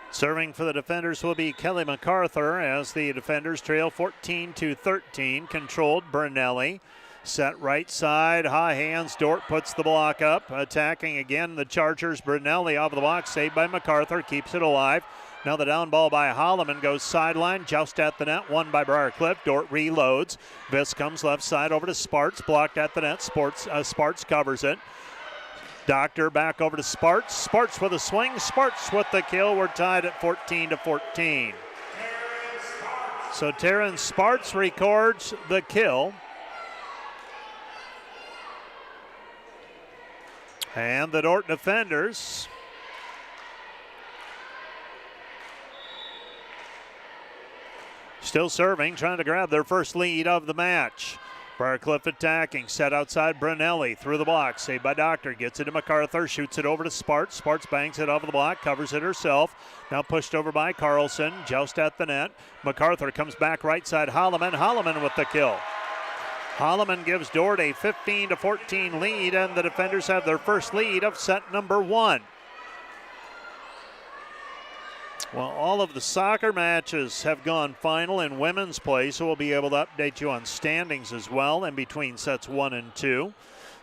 [SPEAKER 1] Serving for the defenders will be Kelly MacArthur as the defenders trail 14-13. Controlled Bernelli. Set right side, high hands. Dordt puts the block up. Attacking again the Chargers. Bernelli off the block, saved by MacArthur, keeps it alive. Now the down ball by Holloman goes sideline, joust at the net, won by Briar. Dordt reloads. Viss comes left side over to Sparts, blocked at the net. Sparts covers it. Doctor back over to Sparts. Sparts with a swing. Sparts with the kill. We're tied at 14-14. So Terrence Sparts records the kill. And the Dordt defenders still serving, trying to grab their first lead of the match. Briarcliff attacking, set outside Brunelli, through the block, saved by Doctor, gets it to MacArthur, shoots it over to Sparts. Sparts bangs it over the block, covers it herself. Now pushed over by Carlson, joust at the net. MacArthur comes back right side, Holloman with the kill. Holloman gives Dordt a 15-14 lead, and the defenders have their first lead of set number one. Well, all of the soccer matches have gone final in women's play, so we'll be able to update you on standings as well in between sets 1 and 2.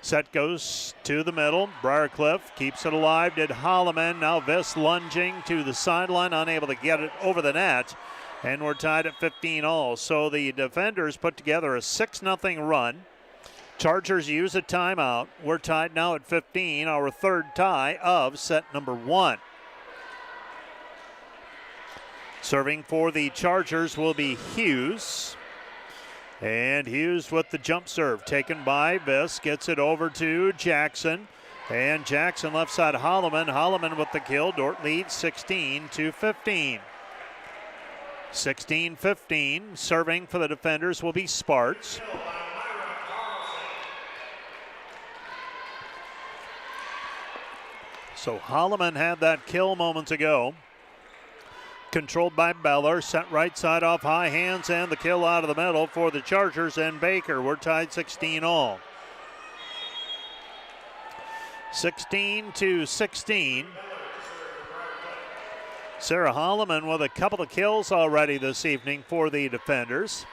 [SPEAKER 1] Set goes to the middle. Briarcliff keeps it alive. Did Holloman. Now Viss lunging to the sideline, unable to get it over the net. And we're tied at 15 all. So the defenders put together a 6-0 run. Chargers use a timeout. We're tied now at 15, our third tie of set number one. Serving for the Chargers will be Hughes. And Hughes with the jump serve taken by Viss. Gets it over to Jackson. And Jackson left side Holloman. Holloman with the kill. Dordt leads 16-15. 16-15. Serving for the defenders will be Sparts. So Holloman had that kill moments ago. Controlled by Beller, sent right side off high hands, and the kill out of the middle for the Chargers and Baker. We're tied 16 all. 16-16. Sarah Holloman with a couple of kills already this evening for the defenders.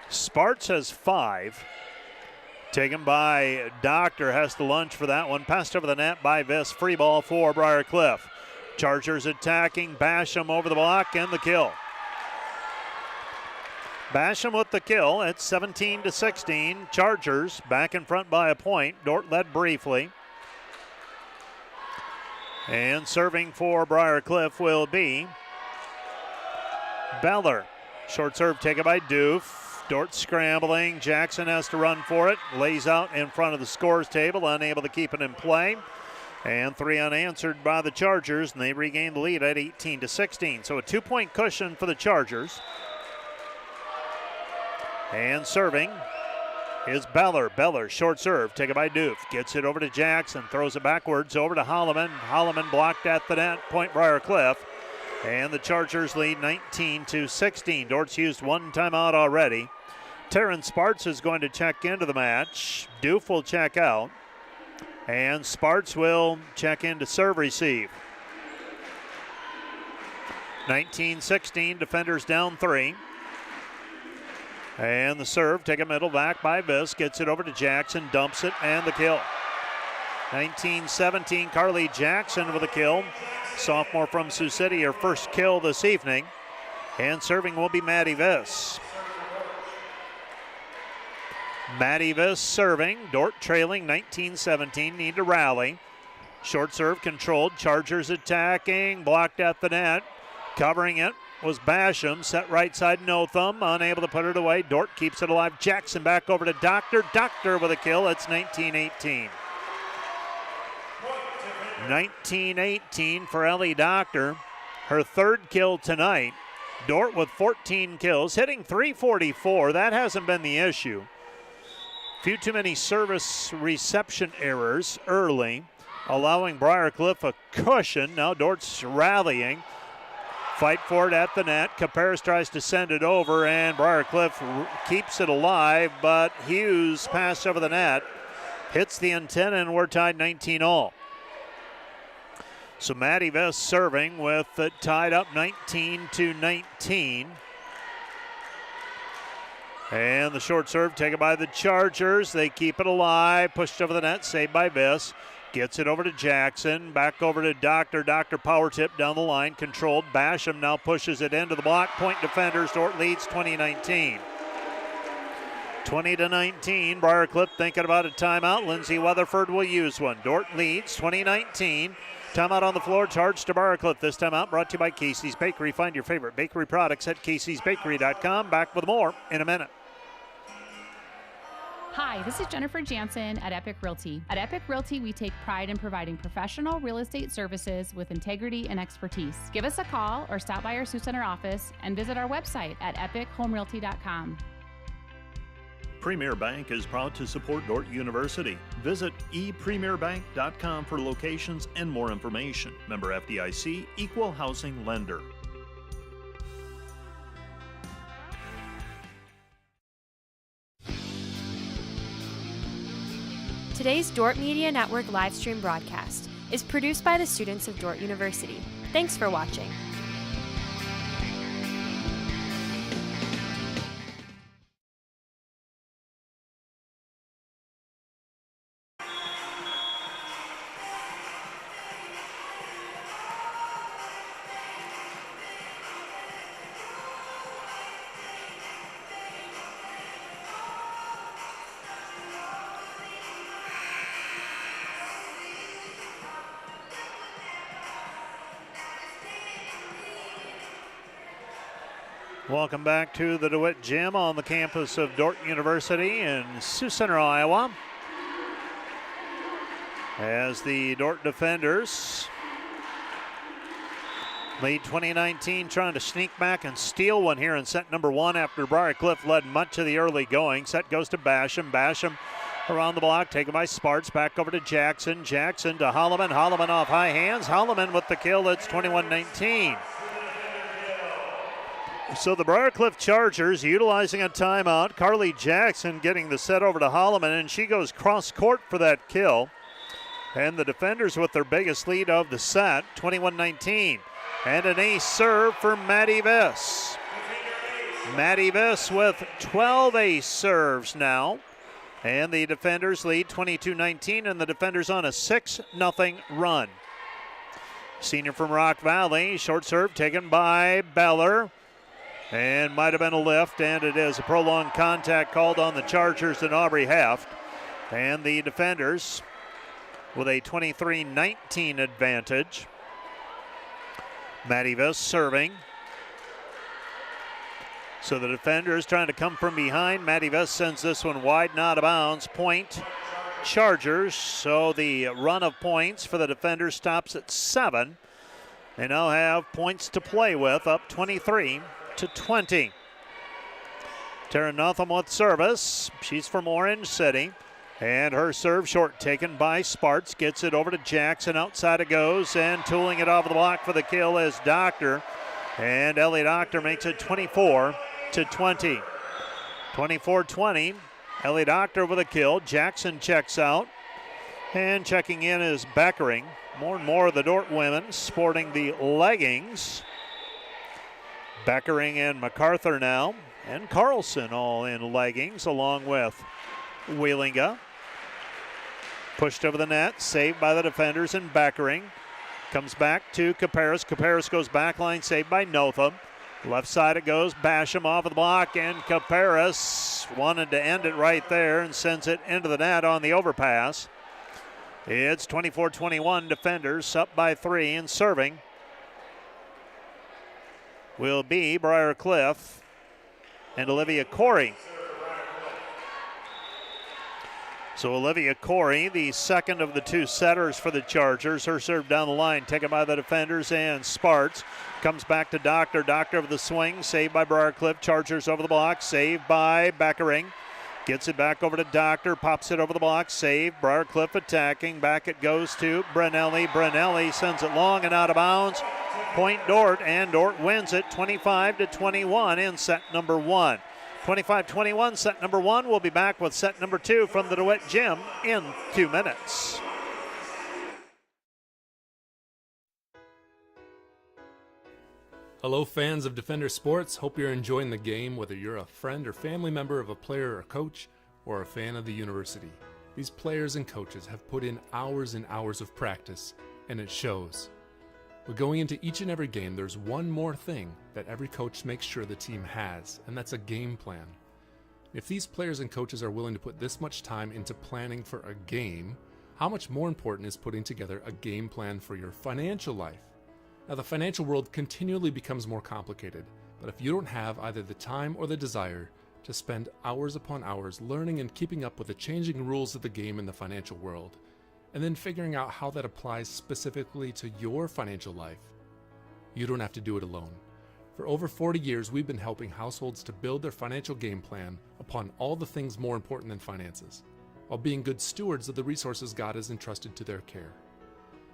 [SPEAKER 1] Sparts has 5. Taken by Doctor, has to lunge for that one. Passed over the net by Viss. Free ball for Briarcliff. Chargers attacking, Basham over the block and the kill. Basham with the kill at 17-16. Chargers back in front by a point. Dordt led briefly. And serving for Briarcliff will be Beller. Short serve taken by Doof. Dordt scrambling. Jackson has to run for it. Lays out in front of the scores table, unable to keep it in play. And 3 unanswered by the Chargers, and they regain the lead at 18-16. So a 2-point cushion for the Chargers. And serving is Beller. Beller, short serve, taken by Doof. Gets it over to Jackson, throws it backwards over to Holloman. Holloman blocked at the net, point Briarcliff. And the Chargers lead 19-16. Dordt's used one timeout already. Taryn Sparts is going to check into the match. Doof will check out. And Sparts will check in to serve receive. 19-16, defenders down 3. And the serve, take a middle back by Viss, gets it over to Jackson, dumps it, and the kill. 19-17, Carly Jackson with a kill. Sophomore from Sioux City, her first kill this evening. And serving will be Maddie Viss. Maddie Viss serving. Dordt trailing 19-17, need to rally. Short serve controlled, Chargers attacking, blocked at the net. Covering it was Basham, set right side, no thumb, unable to put it away. Dordt keeps it alive. Jackson back over to Doctor. Doctor with a kill. It's 19-18. 19-18 for Ellie Doctor. Her third kill tonight. Dordt with 14 kills, hitting .344. That hasn't been the issue. Few too many service reception errors early, allowing Briarcliff a cushion. Now Dordt's rallying. Fight for it at the net. Caparis tries to send it over, and Briarcliff keeps it alive, but Hughes passed over the net, hits the antenna, and we're tied 19-all. So Maddie Viss serving with it tied up 19-19. And the short serve taken by the Chargers. They keep it alive, pushed over the net, saved by Viss. Gets it over to Jackson, back over to Doctor. Doctor power tip down the line, controlled. Basham now pushes it into the block. Point defenders, Dordt leads 20-19. 20-19, Briarcliff thinking about a timeout. Lindsay Weatherford will use one. Dordt leads 20-19. Timeout on the floor, charged to Briarcliff. This timeout brought to you by Casey's Bakery. Find your favorite bakery products at caseysbakery.com. Back with more in a minute.
[SPEAKER 15] Hi, this is Jennifer Jansen at Epic Realty. At Epic Realty, we take pride in providing professional real estate services with integrity and expertise. Give us a call or stop by our Sioux Center office and visit our website at epichomerealty.com.
[SPEAKER 7] Premier Bank is proud to support Dordt University. Visit epremierbank.com for locations and more information. Member FDIC, Equal Housing Lender.
[SPEAKER 9] Today's Dordt Media Network live stream broadcast is produced by the students of Dordt University. Thanks for watching.
[SPEAKER 1] Welcome back to the DeWitt Gym on the campus of Dordt University in Sioux Center, Iowa. As the Dordt defenders lead 2019, trying to sneak back and steal one here in set number 1 after Briarcliff led much of the early going. Set goes to Basham. Basham around the block, taken by Sparts. Back over to Jackson. Jackson to Holloman. Holloman off high hands. Holloman with the kill. It's 21-19. So the Briarcliff Chargers utilizing a timeout. Carly Jackson getting the set over to Holloman, and she goes cross court for that kill. And the defenders with their biggest lead of the set, 21-19. And an ace serve for Maddie Viss. Maddie Viss with 12 ace serves now. And the defenders lead 22-19, and the defenders on a 6-0 run. Senior from Rock Valley, short serve taken by Beller. And might have been a lift, and it is a prolonged contact called on the Chargers and Aubrey Heft. And the defenders with a 23-19 advantage. Maddie Viss serving. So the defenders trying to come from behind. Maddie Viss sends this one wide and out of bounds. Point Chargers. So the run of points for the defenders stops at 7. They now have points to play with, up 23-20. Tara Notham with service. She's from Orange City. And her serve short, taken by Sparts. Gets it over to Jackson. Outside it goes, and tooling it off the block for the kill is Doctor. And Ellie Doctor makes it 24-20. 24-20. Ellie Doctor with a kill. Jackson checks out. And checking in is Beckering. More and more of the Dordt women sporting the leggings. Beckering and MacArthur now. And Carlson all in leggings along with Wheelinga. Pushed over the net, saved by the defenders and Beckering. Comes back to Caparis. Caparis goes back line, saved by Notham. Left side it goes, Basham off of the block, and Caparis wanted to end it right there and sends it into the net on the overpass. It's 24-21, defenders up by 3 and serving will be Briar Cliff and Olivia Corey. So Olivia Corey, the second of the 2 setters for the Chargers. Her serve down the line, taken by the defenders, and Sparts comes back to Doctor. Doctor of the swing, saved by Briar Cliff. Chargers over the block, saved by Beckering. Gets it back over to Doctor, pops it over the block, saved. Briar Cliff attacking. Back it goes to Brunelli. Brunelli sends it long and out of bounds. Point Dordt, and Dordt wins it 25-21 in set number 1. 25-21, set number 1. We'll be back with set number 2 from the DeWitt Gym in 2 minutes.
[SPEAKER 16] Hello fans of Defender Sports, hope you're enjoying the game whether you're a friend or family member of a player or coach or a fan of the university. These players and coaches have put in hours and hours of practice, and it shows. But going into each and every game, there's one more thing that every coach makes sure the team has, and that's a game plan. If these players and coaches are willing to put this much time into planning for a game, how much more important is putting together a game plan for your financial life? Now, the financial world continually becomes more complicated, but if you don't have either the time or the desire to spend hours upon hours learning and keeping up with the changing rules of the game in the financial world, and then figuring out how that applies specifically to your financial life, you don't have to do it alone. For over 40 years, we've been helping households to build their financial game plan upon all the things more important than finances, while being good stewards of the resources God has entrusted to their care.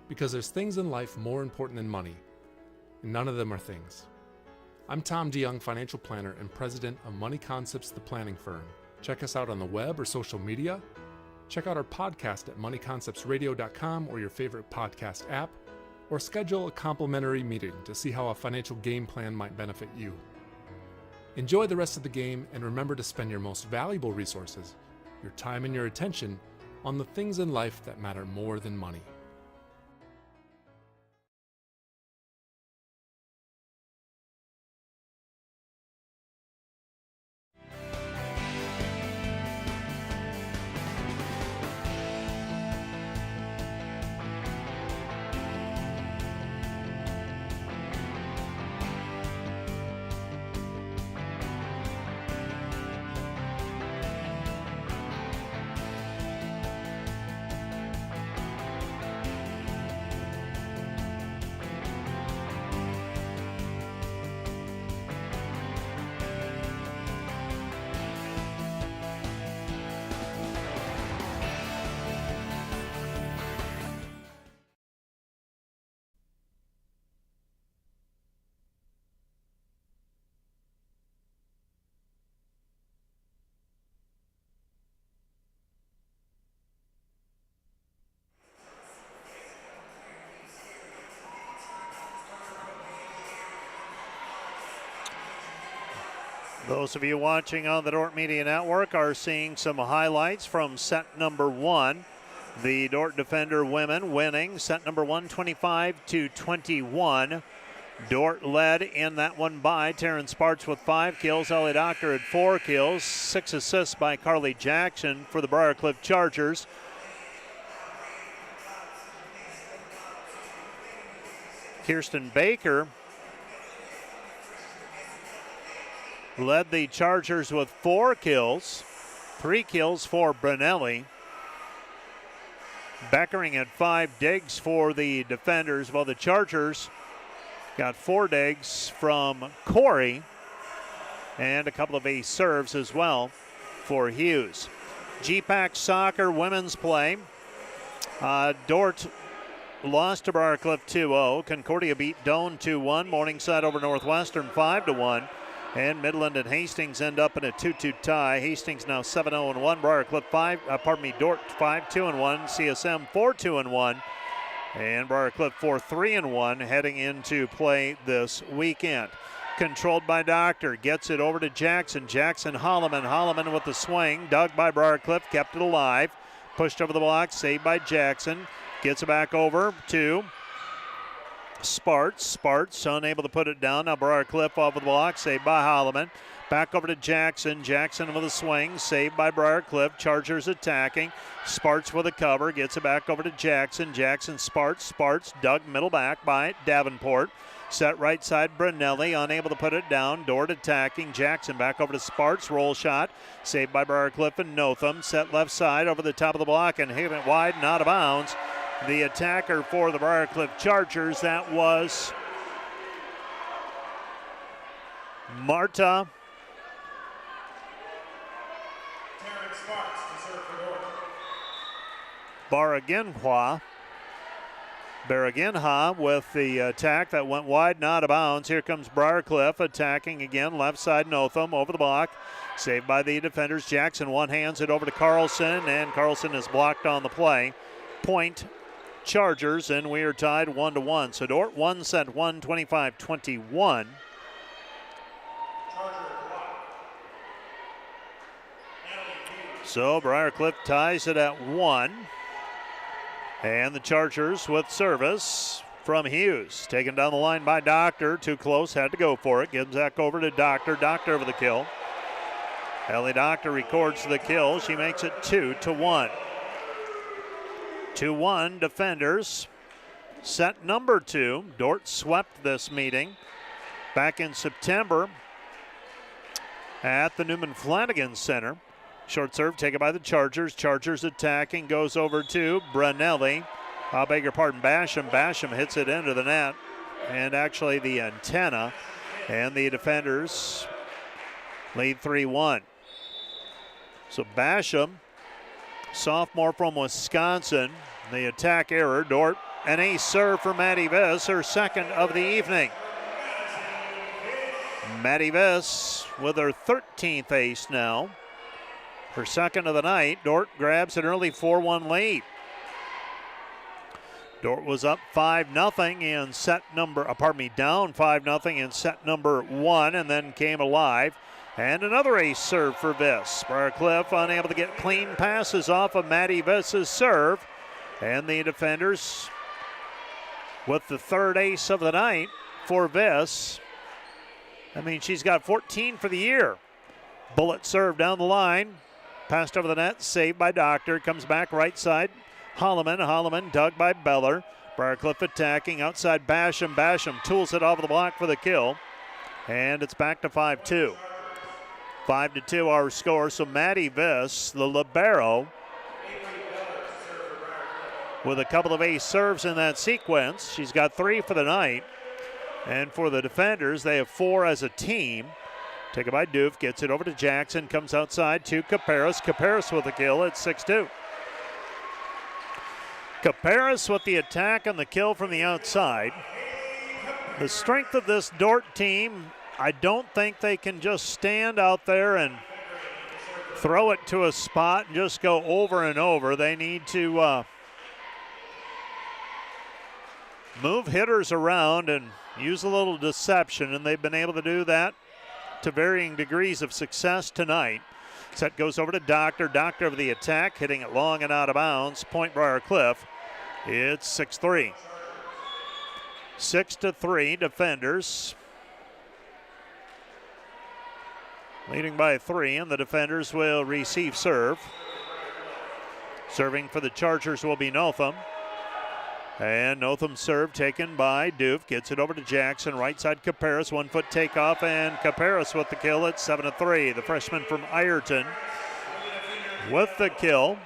[SPEAKER 16] Because there's things in life more important than money, and none of them are things. I'm Tom DeYoung, financial planner and president of Money Concepts, the planning firm. Check us out on the web or social media. Check out our podcast at moneyconceptsradio.com or your favorite podcast app, or schedule a complimentary meeting to see how a financial game plan might benefit you. Enjoy the rest of the game, and remember to spend your most valuable resources, your time and your attention, on the things in life that matter more than money.
[SPEAKER 1] Those of you watching on the Dordt Media Network are seeing some highlights from set number 1. The Dordt Defender women winning set number 1, 25-21. Dordt led in that one by Taryn Sparts with 5 kills. Ellie Doctor had 4 kills. 6 assists by Carly Jackson for the Briar Cliff Chargers. Kirsten Baker led the Chargers with 4 kills. 3 kills for Brunelli. Beckering at 5 digs for the defenders, while the Chargers got 4 digs from Corey and a couple of ace serves as well for Hughes. GPAC soccer women's play. Dordt lost to Briarcliff 2-0. Concordia beat Doane 2-1. Morningside over Northwestern 5-1. And Midland and Hastings end up in a 2-2 tie. Hastings now 7-0-1. Briarcliff Dordt 5-2-1. CSM 4-2-1. And Briarcliff 4-3-1 heading into play this weekend. Controlled by Doctor, gets it over to Jackson. Holloman with the swing, dug by Briarcliff, kept it alive. Pushed over the block, saved by Jackson. Gets it back over to Sparts unable to put it down. Now Briarcliff off of the block, saved by Holloman. Back over to Jackson. Jackson with a swing, saved by Briarcliff. Chargers attacking. Sparts with a cover, gets it back over to Jackson. Sparts, dug middle back by Davenport. Set right side, Brunelli, unable to put it down. Dordt attacking. Jackson back over to Sparts. Roll shot. Saved by Briarcliff and Notham. Set left side over the top of the block and hitting it wide and out of bounds. The attacker for the Briarcliff Chargers, that was Marta Baraginha with the attack that went wide and out of bounds. Here comes Briarcliff attacking again. Left side, Notham over the block. Saved by the defenders. Jackson one-hands it over to Carlson, and Carlson is blocked on the play. Point Chargers, and we are tied 1-1. So Dordt 1 set 1, 25-21. So Briarcliff ties it at 1. And the Chargers with service from Hughes. Taken down the line by Doctor. Too close, had to go for it. Gives back over to Doctor. Doctor over the kill. Ellie Doctor records the kill. She makes it 2-1. 2-1 defenders. Set number 2. Dordt swept this meeting back in September at the Newman Flanagan Center. Short serve taken by the Chargers. Chargers attacking, goes over to Brunelli. Basham. Basham hits it into the net and actually the antenna. And the defenders lead 3-1. So Basham, sophomore from Wisconsin, the attack error. Dordt, an ace serve for Maddie Viss, her second of the evening. Maddie Viss with her 13th ace now. Her second of the night. Dordt grabs an early 4-1 lead. Dordt was up 5-0 in set number, down 5-0 in set number 1, and then came alive. And another ace serve for Viss. Briarcliff unable to get clean passes off of Maddie Viss's serve. And the defenders with the third ace of the night for Viss. I mean, she's got 14 for the year. Bullet serve down the line. Passed over the net, saved by Doctor. Comes back right side. Holloman dug by Beller. Briarcliff attacking outside Basham. Basham tools it off the block for the kill. And it's back to 5-2. 5-2 our score. So Maddie Viss, the libero, with a couple of ace serves in that sequence. She's got 3 for the night. And for the defenders, they have 4 as a team. Taken by Doof, gets it over to Jackson, comes outside to Caparis. Caparis with the kill at 6-2. Caparis with the attack and the kill from the outside. The strength of this Dordt team, I don't think they can just stand out there and throw it to a spot and just go over and over. They need to move hitters around and use a little deception, and they've been able to do that to varying degrees of success tonight. Set goes over to Doctor. Doctor of the attack, hitting it long and out of bounds. Point Briarcliff. It's 6-3. 6-3 defenders. Leading by 3, and the defenders will receive serve. Serving for the Chargers will be Notham. And Notham's serve taken by Doof. Gets it over to Jackson. Right side Caparis. 1 foot takeoff, and Caparis with the kill at 7-3. The freshman from Ireton with the kill.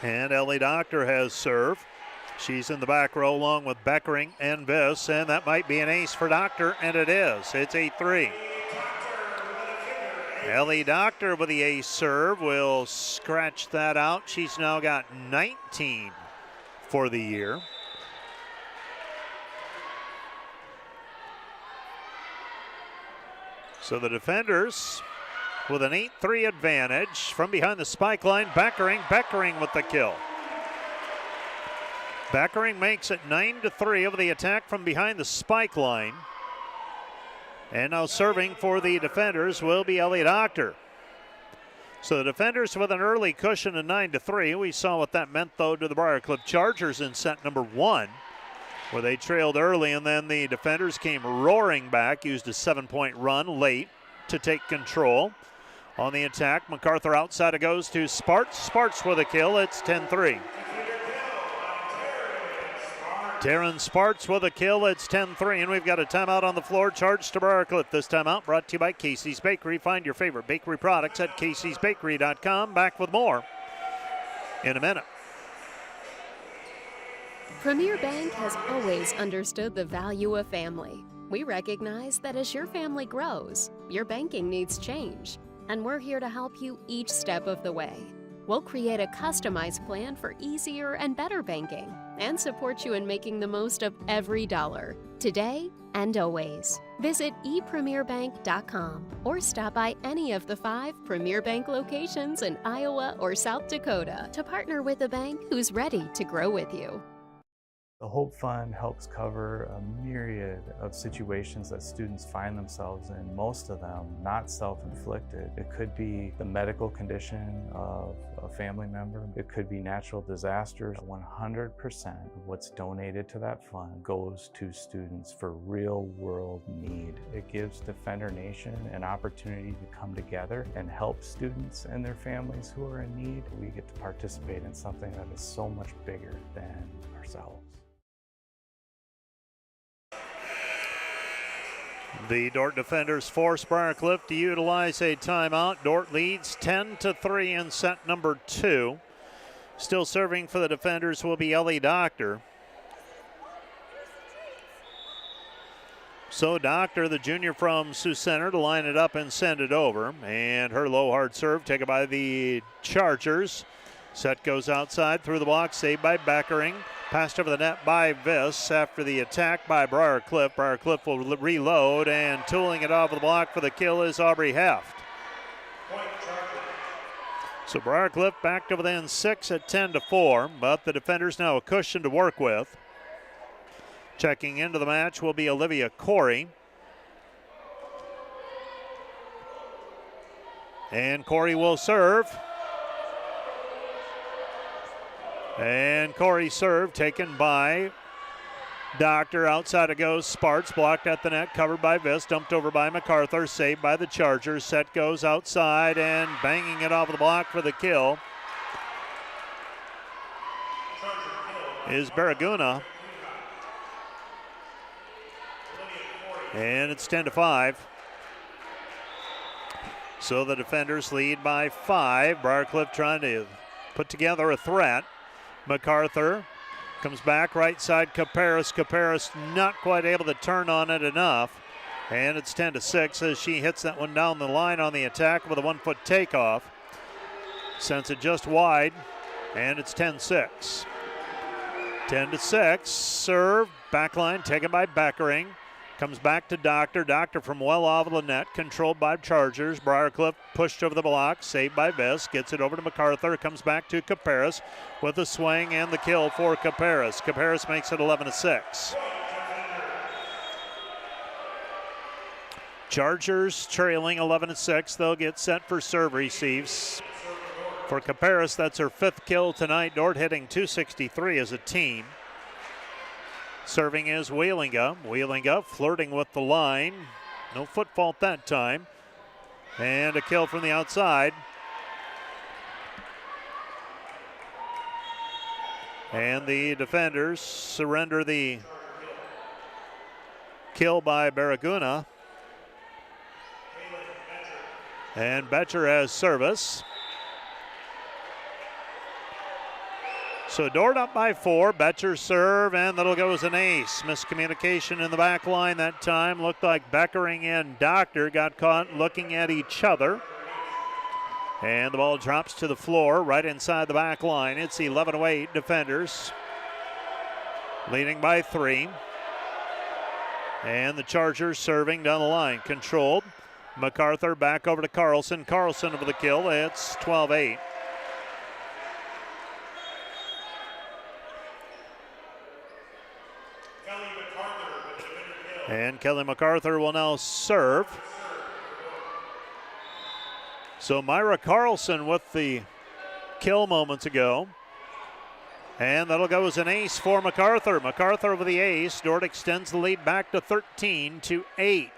[SPEAKER 1] And Ellie Doctor has serve. She's in the back row along with Beckering and Viss, and that might be an ace for Doctor, and it is. It's 8-3. Ellie Doctor with the ace serve will scratch that out. She's now got 19 for the year. So the defenders with an 8-3 advantage from behind the spike line. Beckering with the kill. Beckering makes it 9-3 over the attack from behind the spike line. And now serving for the defenders will be Ellie Doctor. So the defenders with an early cushion of 9-3. We saw what that meant, though, to the Briar Cliff Chargers in set number 1, where they trailed early, and then the defenders came roaring back, used a 7-point run late to take control. On the attack, MacArthur outside, it goes to Sparts. Sparts with a kill. It's 10-3. Taryn Sparts with a kill. It's 10-3, and we've got a timeout on the floor charged to Briar Cliff. This timeout brought to you by Casey's Bakery. Find your favorite bakery products at caseysbakery.com. Back with more in a minute.
[SPEAKER 17] Premier Bank has always understood the value of family. We recognize that as your family grows, your banking needs change, and we're here to help you each step of the way. We'll create a customized plan for easier and better banking and support you in making the most of every dollar, today and always. Visit epremierbank.com or stop by any of the 5 Premier Bank locations in Iowa or South Dakota to partner with a bank who's ready to grow with you.
[SPEAKER 18] The Hope Fund helps cover a myriad of situations that students find themselves in, most of them not self-inflicted. It could be the medical condition of a family member. It could be natural disasters. 100% of what's donated to that fund goes to students for real-world need. It gives Defender Nation an opportunity to come together and help students and their families who are in need. We get to participate in something that is so much bigger than ourselves.
[SPEAKER 1] The Dordt defenders force Briar Cliff to utilize a timeout. Dordt leads 10-3 in set number 2. Still serving for the defenders will be Ellie Doctor. So Doctor, the junior from Sioux Center, to line it up and send it over. And her low hard serve taken by the Chargers. Set goes outside through the block, saved by Beckering. Passed over the net by Viss after the attack by Briar Cliff. Briar Cliff will reload, and tooling it off of the block for the kill is Aubrey Heft. So Briar Cliff back to within 6 at 10-4, but the defenders now a cushion to work with. Checking into the match will be Olivia Corey. And Corey will serve. And Corey serve taken by Doctor. Outside it goes. Sparts blocked at the net, covered by Viss, dumped over by MacArthur, saved by the Chargers. Set goes outside and banging it off the block for the kill is Baraguna. And it's 10-5. So the defenders lead by 5. Briar Cliff trying to put together a threat. MacArthur comes back right side. Caparis not quite able to turn on it enough. And it's 10-6 as she hits that one down the line on the attack with a 1-foot takeoff. Sends it just wide, and it's 10-6. 10-6, serve, back line taken by Beckering. Comes back to Doctor. Doctor from well off of the net, controlled by Chargers. Briar Cliff pushed over the block, saved by Viss. Gets it over to MacArthur. Comes back to Caparis with the swing and the kill for Caparis. Caparis makes it 11-6. Chargers trailing 11-6. They'll get set for serve receives. For Caparis, that's her 5th kill tonight. Dordt hitting .263 as a team. Serving is Wheelinga. Wheelinga flirting with the line. No foot fault that time. And a kill from the outside. And the defenders surrender the kill by Baraguna. And Betcher has service. So Dordt up by 4. Betcher serve, and that'll go as an ace. Miscommunication in the back line that time. Looked like Beckering and Doctor got caught looking at each other. And the ball drops to the floor right inside the back line. It's 11-8 defenders, leading by 3. And the Chargers serving down the line. Controlled. MacArthur back over to Carlson. Carlson over the kill. It's 12-8. And Kelly MacArthur will now serve. So Myra Carlson with the kill moments ago. And that'll go as an ace for MacArthur. MacArthur over the ace. Dordt extends the lead back to 13-8.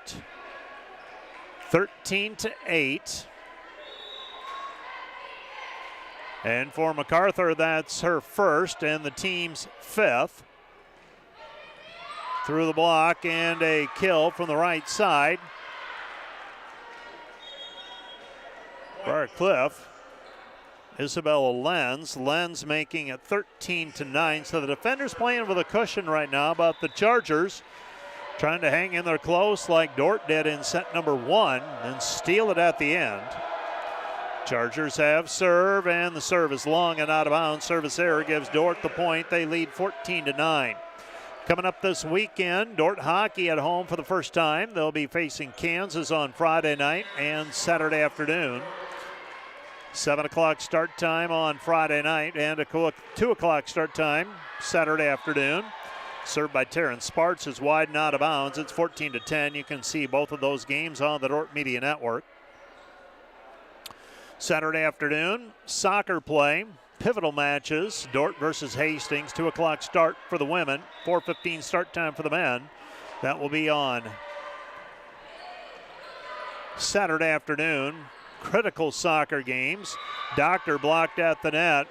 [SPEAKER 1] 13-8. And for MacArthur, that's her first and the team's 5th. Through the block and a kill from the right side. Briarcliff, Isabella Lenz. Lenz making it 13-9. So the defenders playing with a cushion right now, but the Chargers trying to hang in there close like Dordt did in set number 1 and steal it at the end. Chargers have serve, and the serve is long and out of bounds. Service error gives Dordt the point. They lead 14-9. Coming up this weekend, Dordt hockey at home for the first time. They'll be facing Kansas on Friday night and Saturday afternoon. 7 o'clock start time on Friday night and a 2 o'clock start time Saturday afternoon. Served by Terrence Sparks is wide and out of bounds. It's 14-10. You can see both of those games on the Dordt Media Network. Saturday afternoon, soccer play. Pivotal matches, Dordt versus Hastings, 2 o'clock start for the women, 4:15 start time for the men. That will be on Saturday afternoon. Critical soccer games. Doctor blocked at the net,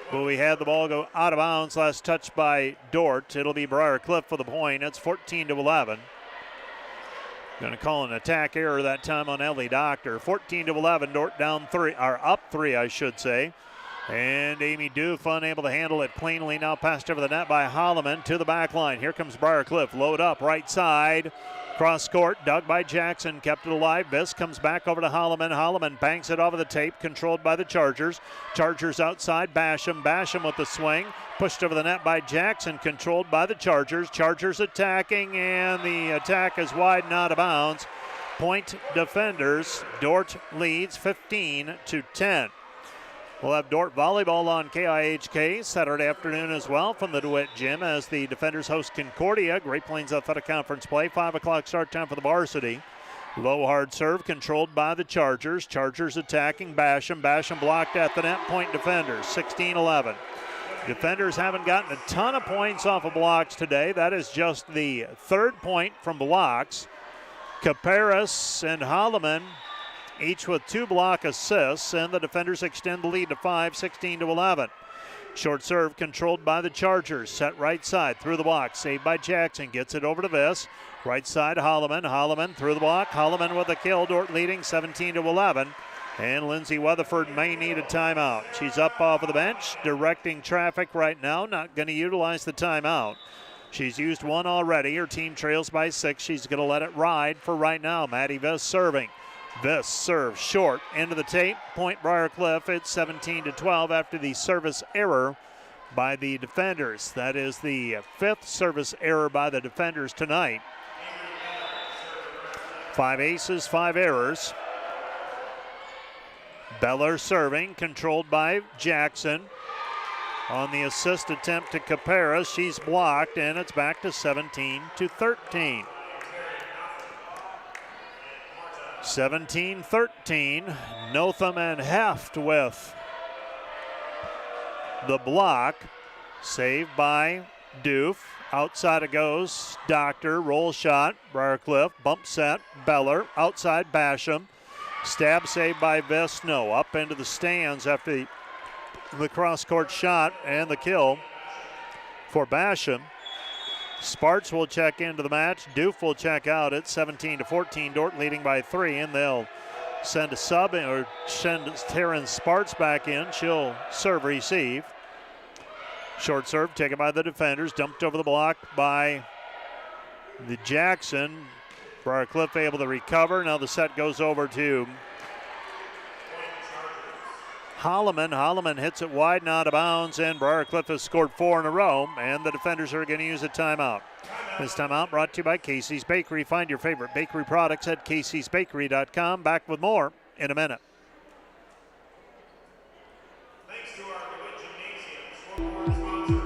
[SPEAKER 1] but we had the ball go out of bounds, last touch by Dordt. It'll be Briarcliff for the point. It's 14-11. Going to call an attack error that time on Ellie Doctor. 14-11, Dordt down 3, or up 3, I should say. And Amy Doof unable to handle it cleanly. Now passed over the net by Holloman to the back line. Here comes Briarcliff. Load up right side. Cross court. Dug by Jackson. Kept it alive. Viss comes back over to Holloman. Holloman banks it over the tape. Controlled by the Chargers. Chargers outside. Basham. Basham with the swing. Pushed over the net by Jackson. Controlled by the Chargers. Chargers attacking. And the attack is wide and out of bounds. Point defenders. Dordt leads 15-10. We'll have Dordt Volleyball on KIHK Saturday afternoon as well from the DeWitt Gym as the defenders host Concordia. Great Plains Athletic Conference play. 5 o'clock start time for the varsity. Low hard serve controlled by the Chargers. Chargers attacking Basham. Basham blocked at the net. Point defenders 16-11. Defenders haven't gotten a ton of points off of blocks today. That is just the 3rd point from blocks. Caparis and Holloman each with 2 block assists, and the defenders extend the lead to 5, 16-11. Short serve controlled by the Chargers. Set right side through the block. Saved by Jackson. Gets it over to Viss. Right side Holloman. Holloman through the block. Holloman with a kill. Dordt leading 17-11. And Lindsay Weatherford may need a timeout. She's up off of the bench, directing traffic right now. Not going to utilize the timeout. She's used one already. Her team trails by 6. She's going to let it ride for right now. Maddie Viss serving. Viss serves short into the tape. Point Briarcliff. It's 17-12 after the service error by the defenders. That is the 5th service error by the defenders tonight. 5 aces, 5 errors. Beller serving, controlled by Jackson. On the assist attempt to Caparis, she's blocked, and it's back to 17-13. 17-13, Notham and Heft with the block. Saved by Doof. Outside it goes. Doctor, roll shot. Briarcliff, bump set. Beller, outside Basham. Stab saved by Viss. No, up into the stands after the cross-court shot and the kill for Basham. Sparks will check into the match. Doof will check out. It's 17-14. Dordt leading by 3, and they'll send a sub or send Taryn Sparks back in. She'll serve receive. Short serve taken by the defenders, dumped over the block by the Jackson. Briar Cliff able to recover. Now the set goes over to Holloman. Holloman hits it wide and out of bounds, and Briar Cliff has scored 4 in a row, and the defenders are going to use a timeout. This timeout brought to you by Casey's Bakery. Find your favorite bakery products at caseysbakery.com. Back with more in a minute.
[SPEAKER 11] Thanks to our DeWitt Gymnasium, scoreboard sponsor.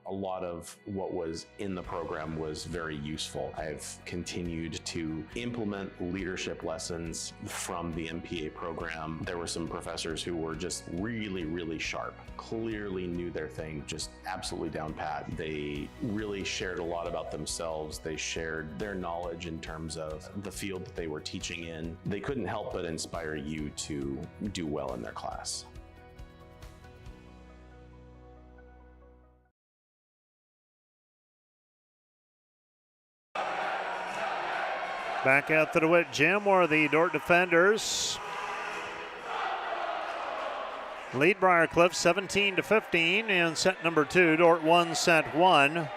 [SPEAKER 19] A lot of what was in the program was very useful. I've continued to implement leadership lessons from the MPA program. There were some professors who were just really, really sharp, clearly knew their thing, just absolutely down pat. They really shared a lot about themselves. They shared their knowledge in terms of the field that they were teaching in. They couldn't help but inspire you to do well in their class.
[SPEAKER 1] Back at the DeWitt Gym where the Dordt defenders lead Briar Cliff 17-15 in set number 2. Dordt won set 1,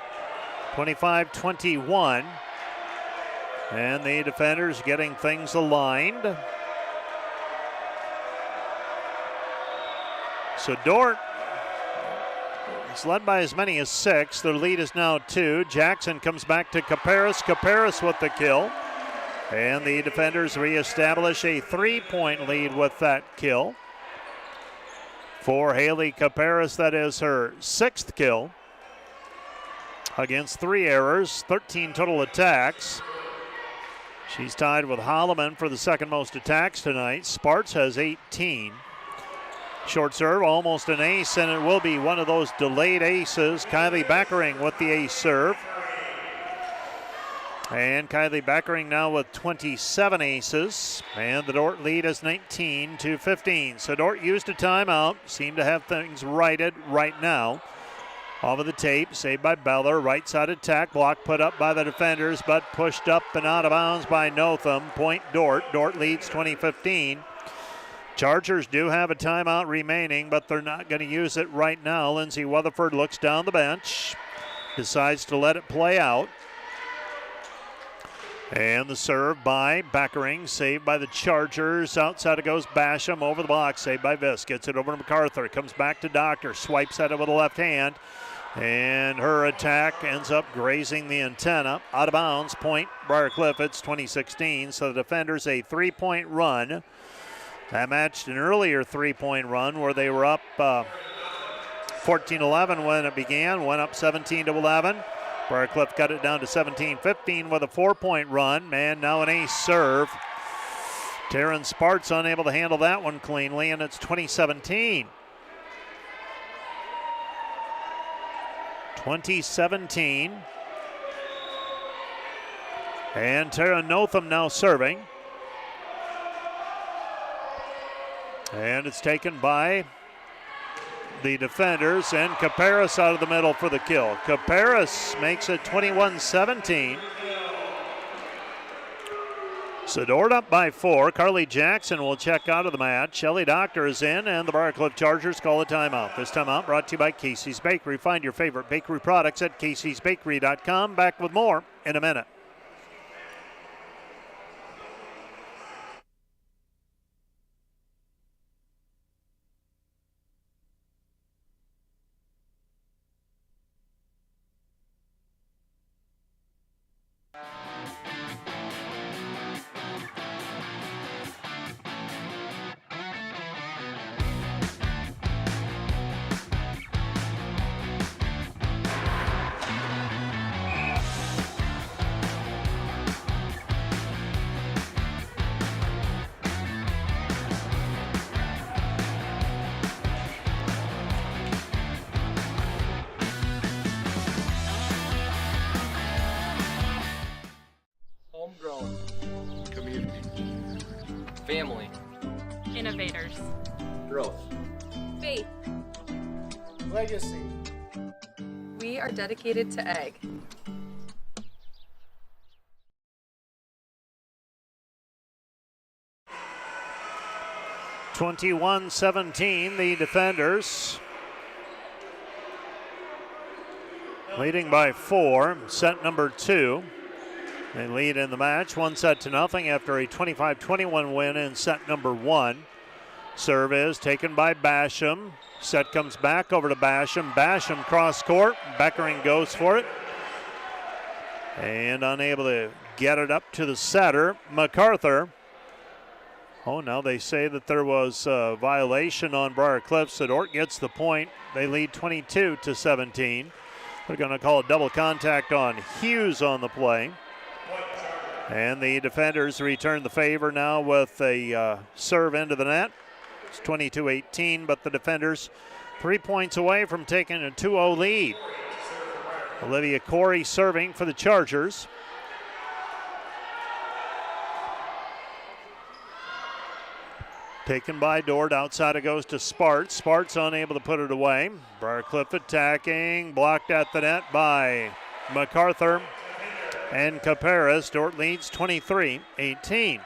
[SPEAKER 1] 25-21. And the defenders getting things aligned. So Dordt is led by as many as 6. Their lead is now 2. Jackson comes back to Caparis. Caparis with the kill. And the defenders reestablish a 3-point lead with that kill. For Haley Caparis, that is her 6th kill. Against 3 errors, 13 total attacks. She's tied with Holloman for the second most attacks tonight. Sparts has 18. Short serve, almost an ace, and it will be one of those delayed aces. Kylie Backering with the ace serve. And Kylie Backering now with 27 aces. And the Dordt lead is 19-15. So Dordt used a timeout. Seem to have things righted right now. Off of the tape, saved by Beller. Right side attack, block put up by the defenders, but pushed up and out of bounds by Notham. Point Dordt. Dordt leads 20-15. Chargers do have a timeout remaining, but they're not going to use it right now. Lindsay Weatherford looks down the bench, decides to let it play out. And the serve by Backering, saved by the Chargers. Outside it goes Basham, over the block, saved by Visk. Gets it over to MacArthur, comes back to Doctor, swipes at it with the left hand. And her attack ends up grazing the antenna. Out of bounds, point Briar Cliff. It's 2016, so the defenders a 3-point run. That matched an earlier 3-point run where they were up 14-11 when it began, went up 17-11. Briar Cliff got it down to 17-15 with a 4-point run, and now an ace serve. Taryn Sparts unable to handle that one cleanly, and it's 2017. 2017. And Tara Notham now serving. And it's taken by the defenders, and Caparis out of the middle for the kill. Caparis makes it 21-17. So Dordt up by 4. Carly Jackson will check out of the match. Shelly Doctor is in, and the Briar Cliff Chargers call a timeout. This timeout brought to you by Casey's Bakery. Find your favorite bakery products at caseysbakery.com. Back with more in a minute.
[SPEAKER 4] growth, community,
[SPEAKER 5] family, innovators,
[SPEAKER 4] growth,
[SPEAKER 5] faith.
[SPEAKER 6] Legacy.
[SPEAKER 5] We are dedicated to egg.
[SPEAKER 1] 21-17, the defenders leading by 4, set number 2. They lead in the match 1-0 after a 25-21 win in set number 1. Serve is taken by Basham. Set comes back over to Basham. Basham cross court. Beckering goes for it. And unable to get it up to the setter, MacArthur. Oh, now they say that there was a violation on Briar Cliff, so Dordt gets the point. They lead 22-17. They're going to call a double contact on Hughes on the play. And the defenders return the favor now with a serve into the net. It's 22-18, but the defenders 3 points away from taking a 2-0 lead. Olivia Corey serving for the Chargers. Taken by Dordt, outside it goes to Sparts. Sparts unable to put it away. Briar Cliff attacking, blocked at the net by MacArthur and Caparis. Dordt leads 23-18.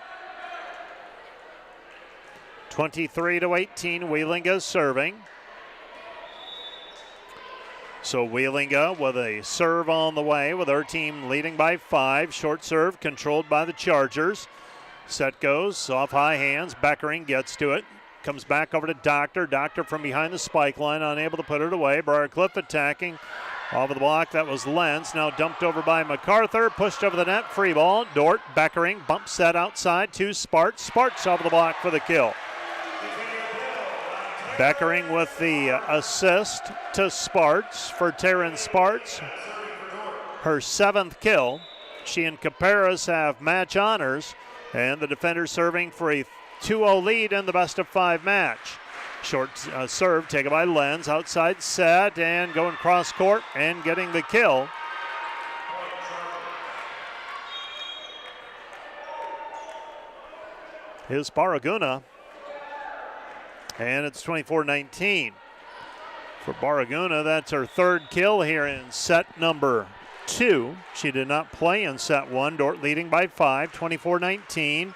[SPEAKER 1] 23-18, Wheelinga serving. So Wheelinga with a serve on the way with her team leading by 5. Short serve controlled by the Chargers. Set goes off high hands. Beckering gets to it. Comes back over to Doctor. Doctor from behind the spike line, unable to put it away. Briar Cliff attacking. Off of the block, that was Lenz. Now dumped over by MacArthur. Pushed over the net. Free ball. Dordt. Beckering bumps set outside to Sparts. Sparts off of the block for the kill. Beckering with the assist to Sparts for Taryn Sparts. Her 7th kill. She and Caparis have match honors. And the defender serving for a 2-0 lead in the best of 5 match. Short serve taken by Lenz, outside set and going cross court and getting the kill. Is Baraguna. And it's 24-19. For Baraguna, that's her 3rd kill here in set number 2. She did not play in set 1. Dordt leading by 5, 24-19.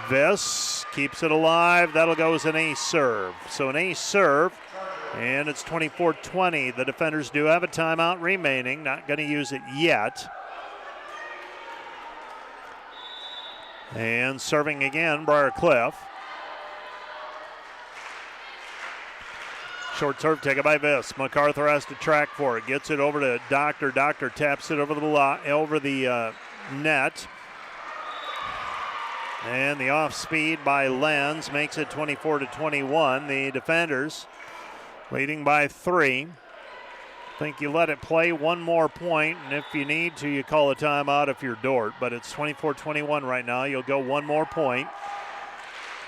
[SPEAKER 1] Viss keeps it alive. That'll go as an ace serve. So an ace serve, and it's 24-20. The defenders do have a timeout remaining. Not going to use it yet. And serving again, Briar Cliff. Short serve taken by Viss. MacArthur has to track for it. Gets it over to Doctor. Doctor taps it over the net. And the off speed by Lenz makes it 24-21. The defenders leading by 3. I think you let it play one more point, and if you need to, you call a timeout if you're Dordt. But it's 24-21 right now. You'll go one more point.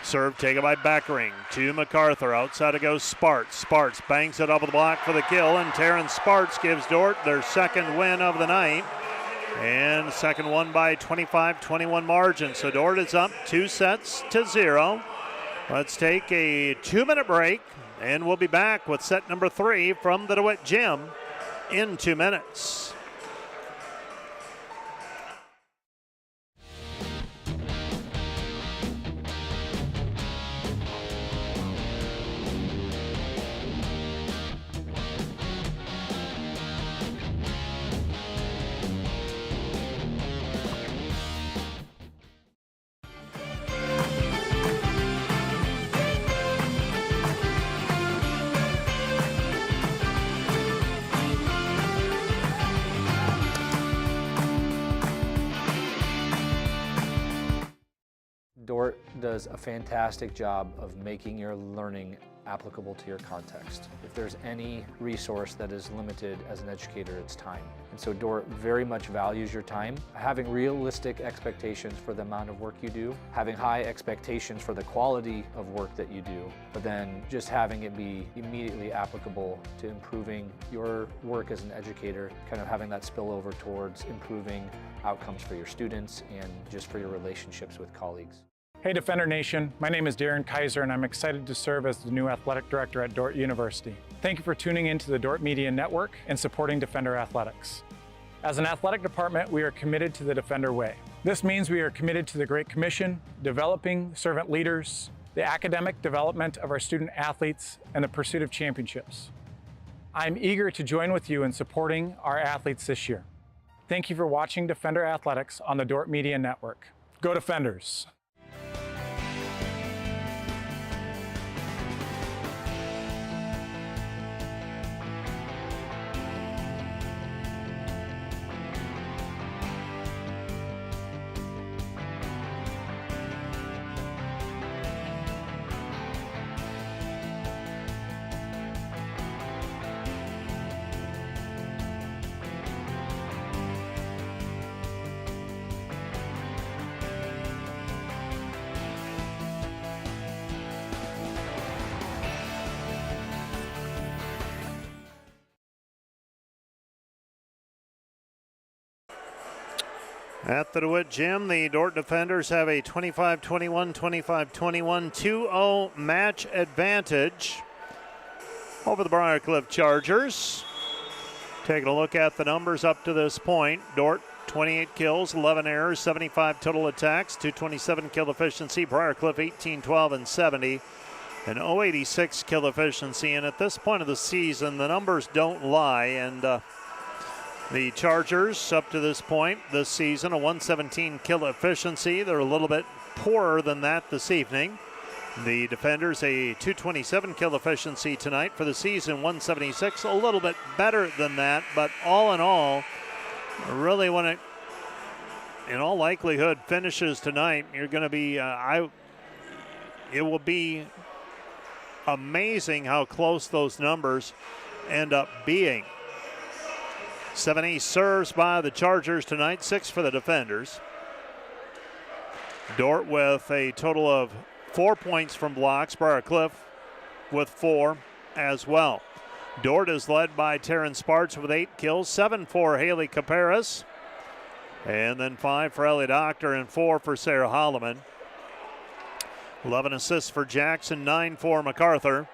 [SPEAKER 1] Serve taken by Beckering to MacArthur. Outside it goes Sparts. Sparts bangs it off of the block for the kill, and Taryn Sparts gives Dordt their 2nd win of the night. And second one by 25-21 margin. So Dordt is up 2-0. Let's take a 2-minute break, and we'll be back with set number 3 from the DeWitt Gym in 2 minutes.
[SPEAKER 20] Dordt does a fantastic job of making your learning applicable to your context. If there's any resource that is limited as an educator, it's time. And so Dordt very much values your time. Having realistic expectations for the amount of work you do, having high expectations for the quality of work that you do, but then just having it be immediately applicable to improving your work as an educator, kind of having that spill over towards improving outcomes for your students and just for your relationships with colleagues.
[SPEAKER 8] Hey Defender Nation, my name is Darren Kaiser and I'm excited to serve as the new athletic director at Dordt University. Thank you for tuning in to the Dordt Media Network and supporting Defender Athletics. As an athletic department, we are committed to the Defender way. This means we are committed to the Great Commission, developing servant leaders, the academic development of our student athletes, and the pursuit of championships. I'm eager to join with you in supporting our athletes this year. Thank you for watching Defender Athletics on the Dordt Media Network. Go Defenders!
[SPEAKER 1] At the DeWitt Gym, the Dordt Defenders have a 25-21, 25-21, 2-0 match advantage over the Briar Chargers. Taking a look at the numbers up to this point. Dordt, 28 kills, 11 errors, 75 total attacks, 227 kill efficiency. Briar 18, 12, and 70. An 086 kill efficiency. And at this point of the season, the numbers don't lie. And the Chargers, up to this point this season, a 117 kill efficiency. They're a little bit poorer than that this evening. The Defenders, a 227 kill efficiency tonight for the season, 176, a little bit better than that. But all in all, really when it, in all likelihood, finishes tonight, you're going to be, it will be amazing how close those numbers end up being. 7 serves by the Chargers tonight, 6 for the Defenders. Dordt with a total of 4 points from blocks. Briar with 4 as well. Dordt is led by Taryn Sparts with 8 kills, 7 for Haley Caparis, and then 5 for Ellie Doctor and 4 for Sarah Holloman. 11 assists for Jackson, 9 for MacArthur,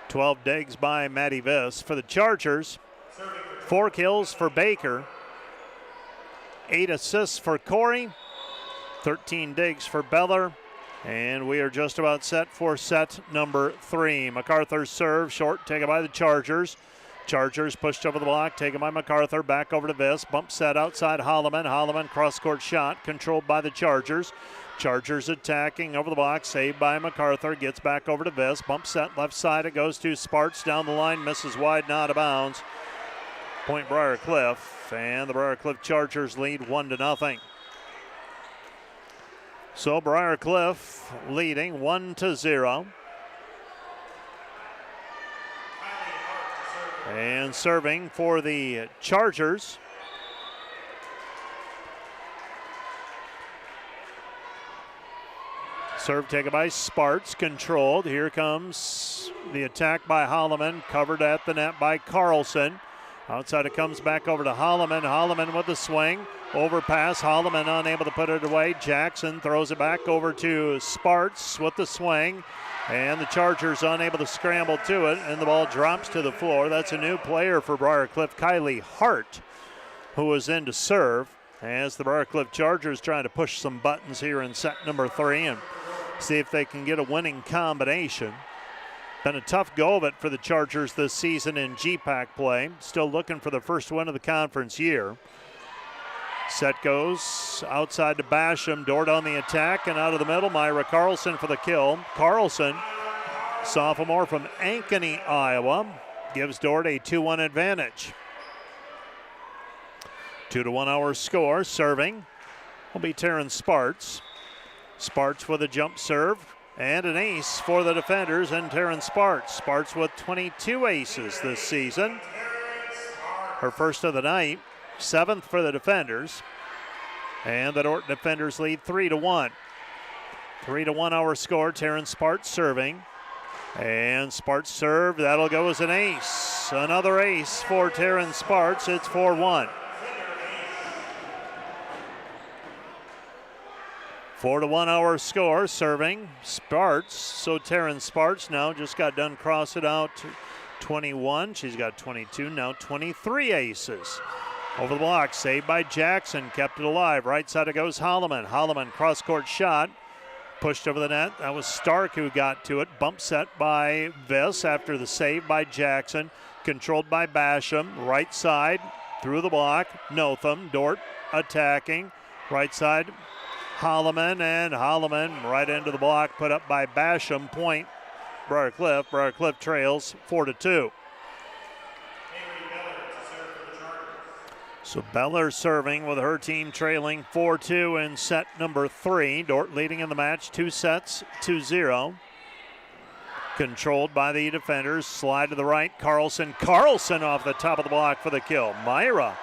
[SPEAKER 1] 12 digs by Maddie Viss. For the Chargers, 4 kills for Baker, 8 assists for Corey, 13 digs for Beller, and we are just about set for set number 3. MacArthur's serve, short, taken by the Chargers. Chargers pushed over the block, taken by MacArthur, back over to Viss. Bump set outside Holloman. Holloman cross-court shot, controlled by the Chargers. Chargers attacking over the block, saved by MacArthur, gets back over to Viss. Bump set left side, it goes to Sparts down the line, misses wide and out of bounds. Point Briar and the Briar Chargers lead 1-0. So Briar leading 1-0. And serving for the Chargers, serve taken by Sparts, controlled. Here comes the attack by Holloman, covered at the net by Carlson. Outside it comes back over to Holloman. Holloman with the swing. Overpass. Holloman unable to put it away. Jackson throws it back over to Sparts with the swing. And the Chargers unable to scramble to it. And the ball drops to the floor. That's a new player for Briar Kylie Hart, who is in to serve. As the Briar Chargers trying to push some buttons here in set number 3 and see if they can get a winning combination. Been a tough go of it for the Chargers this season in GPAC play. Still looking for the first win of the conference year. Set goes outside to Basham. Dordt on the attack and out of the middle. Myra Carlson for the kill. Carlson, sophomore from Ankeny, Iowa, gives Dordt a 2-1 advantage. 2-1 our score. Serving will be Taryn Sparts. Sparts with a jump serve. and an ace for the defenders and Taryn Sparts. Sparts with 22 aces this season. Her first of the night, 7th for the defenders. And the Dordt defenders lead 3-1. 3-1 our score. Taryn Sparts serving. And Sparts serve, that'll go as an ace. Another ace for Taryn Sparts. It's 4-1. 4-1 our score, serving Sparts. So Taryn Sparts now just got done cross it out to 21. She's got 22, now 23 aces. Over the block, saved by Jackson, kept it alive. Right side it goes Holloman. Holloman cross-court shot, pushed over the net. That was Stark who got to it. Bump set by Viss after the save by Jackson. Controlled by Basham. Right side, through the block. Notham, Dordt attacking. Right side, Holloman, and Holloman right into the block, put up by Basham. Point, Briar Cliff. Briar Cliff trails 4-2. So Beller serving with her team trailing 4-2 in set number 3. Dordt leading in the match, 2 sets, 2-0. Controlled by the defenders. Slide to the right. Carlson off the top of the block for the kill. Myra,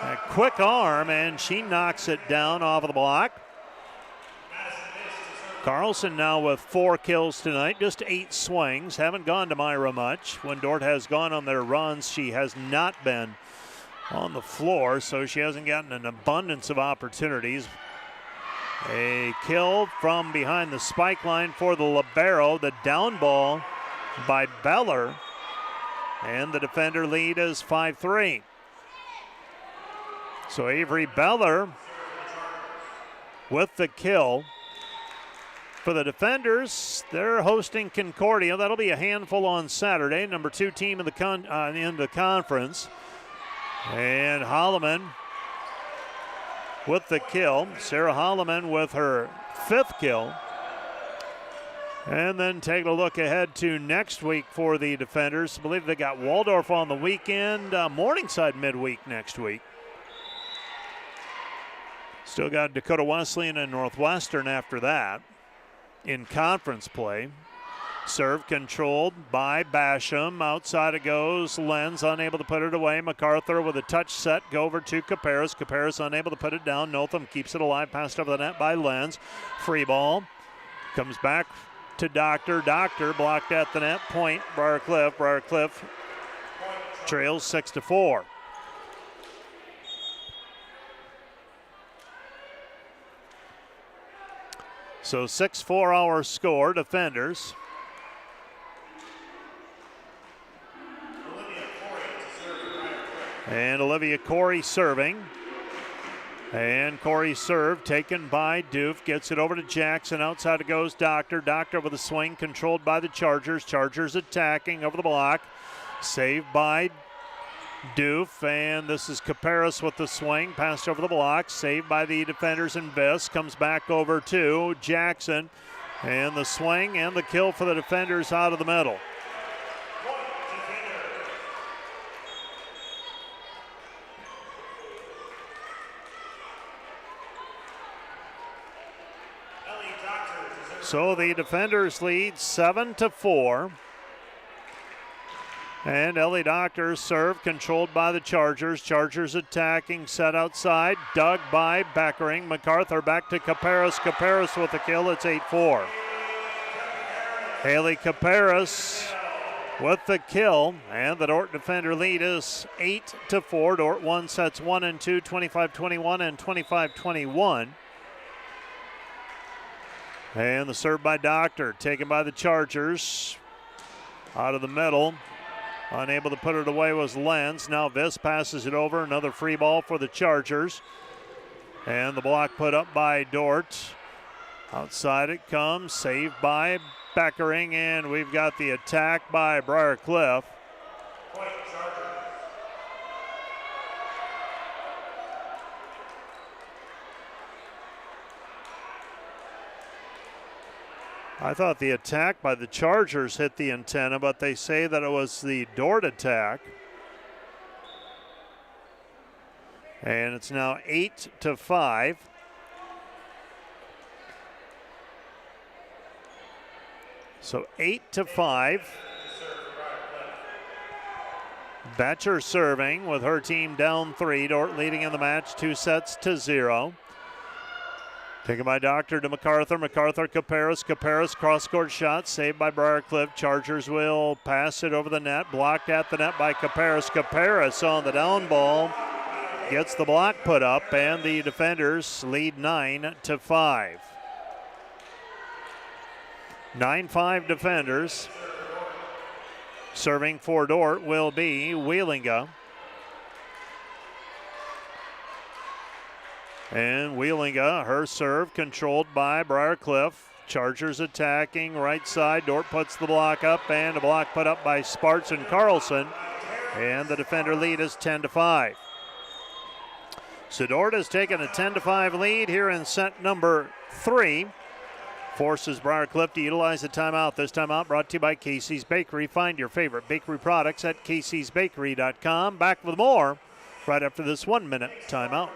[SPEAKER 1] a quick arm, and she knocks it down off of the block. Carlson now with 4 kills tonight, just 8 swings. Haven't gone to Myra much. When Dordt has gone on their runs, she has not been on the floor, so she hasn't gotten an abundance of opportunities. A kill from behind the spike line for the libero. The down ball by Beller, and the defender lead is 5-3. So Avery Beller with the kill. For the defenders, they're hosting Concordia. That'll be a handful on Saturday. Number 2 team in the conference. And Holloman with the kill. Sarah Holloman with her 5th kill. And then taking a look ahead to next week for the defenders. I believe they got Waldorf on the weekend. Morningside midweek next week. Still got Dakota Wesleyan and Northwestern after that in conference play. Serve controlled by Basham. Outside it goes. Lenz unable to put it away. MacArthur with a touch set. Go over to Caparis. Caparis unable to put it down. Notham keeps it alive. Passed over the net by Lenz. Free ball. Comes back to Doctor. Doctor blocked at the net. Point Briar Cliff. Briar Cliff trails 6-4. So 6-4 our score, defenders. And Olivia Corey serving. And Corey serve taken by Doof. Gets it over to Jackson. Outside it goes Doctor. Doctor with a swing controlled by the Chargers. Chargers attacking over the block. Saved by Doof, and this is Caparis with the swing, passed over the block, saved by the defenders in Viss, comes back over to Jackson, and the swing and the kill for the defenders out of the middle. So the defenders lead 7-4. And Ellie Doctor serve controlled by the Chargers. Chargers attacking, set outside, dug by Beckering. MacArthur back to Caparis. Caparis with the kill. It's 8-4. Haley Caparis with the kill, and the Dordt defender lead is 8-4. Dordt won sets 1 and 2, 25-21 and 25-21. And the serve by Doctor, taken by the Chargers. Out of the middle. Unable to put it away was Lenz. Now Viss passes it over. Another free ball for the Chargers. And the block put up by Dordt. Outside it comes. Saved by Beckering. And we've got the attack by Briar Cliff. I thought the attack by the Chargers hit the antenna, but they say that it was the Dordt attack. And it's now 8-5. So 8-5. Batcher serving with her team down 3. Dordt leading in the match 2-0. Taken by Doctor to MacArthur. MacArthur, Caparis. Caparis cross-court shot saved by Briarcliff. Chargers will pass it over the net. Blocked at the net by Caparis. Caparis on the down ball. Gets the block put up, and the defenders lead 9-5. 9-5 defenders. Serving for Dordt will be Wheelinga. And Wheelinga, her serve controlled by Briarcliff. Chargers attacking right side. Dordt puts the block up, and a block put up by Sparts and Carlson. And the defender lead is 10-5. So Dordt has taken a 10-5 lead here in set number 3. Forces Briarcliff to utilize the timeout. This timeout brought to you by Casey's Bakery. Find your favorite bakery products at caseysbakery.com. Back with more right after this 1-minute timeout.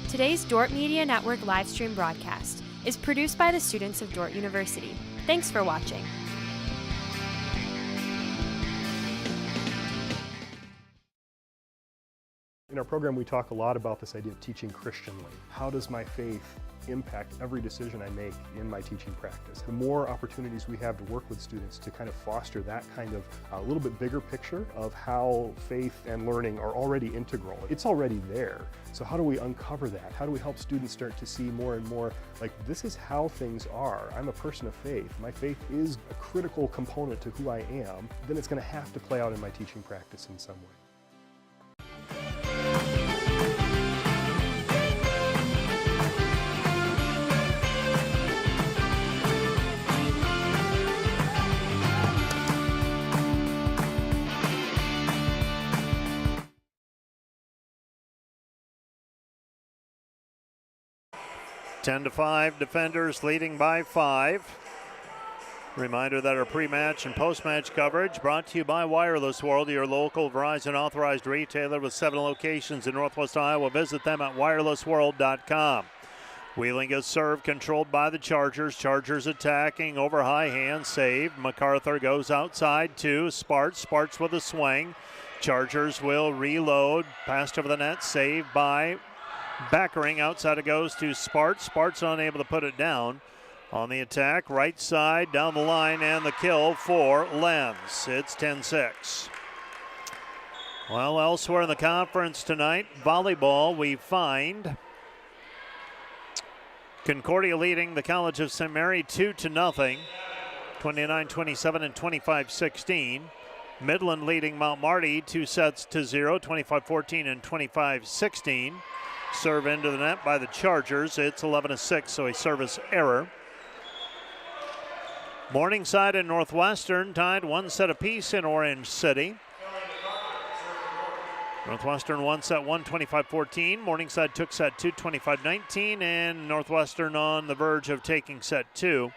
[SPEAKER 9] Today's Dordt Media Network livestream broadcast is produced by the students of Dordt University. Thanks for watching.
[SPEAKER 21] In our program, we talk a lot about this idea of teaching Christianly. How does my faith impact every decision I make in my teaching practice? The more opportunities we have to work with students to kind of foster that kind of a little bit bigger picture of how faith and learning are already integral. It's already there. So how do we uncover that? How do we help students start to see more and more, like, this is how things are. I'm a person of faith. My faith is a critical component to who I am. Then it's going to have to play out in my teaching practice in some way.
[SPEAKER 1] Ten to 5, defenders leading by 5. Reminder that our pre-match and post-match coverage brought to you by Wireless World, your local Verizon authorized retailer with 7 locations in Northwest Iowa. Visit them at wirelessworld.com. Wheelinga's serve controlled by the Chargers. Chargers attacking over high hand, save. MacArthur goes outside to Sparts. Sparts with a swing. Chargers will reload. Passed over the net, saved by Backering. Outside it goes to Sparts. Sparts unable to put it down. On the attack, right side, down the line, and the kill for Lenz. It's 10-6. Well, elsewhere in the conference tonight, volleyball, we find Concordia leading the College of St. Mary 2-0, 29-27 and 25-16. Midland leading Mount Marty 2-0, 25-14 and 25-16. Serve into the net by the Chargers. It's 11-6, so a service error. Morningside and Northwestern tied 1 set apiece in Orange City. Northwestern won set 1, 25-14. Morningside took set 2, 25-19, and Northwestern on the verge of taking set 2,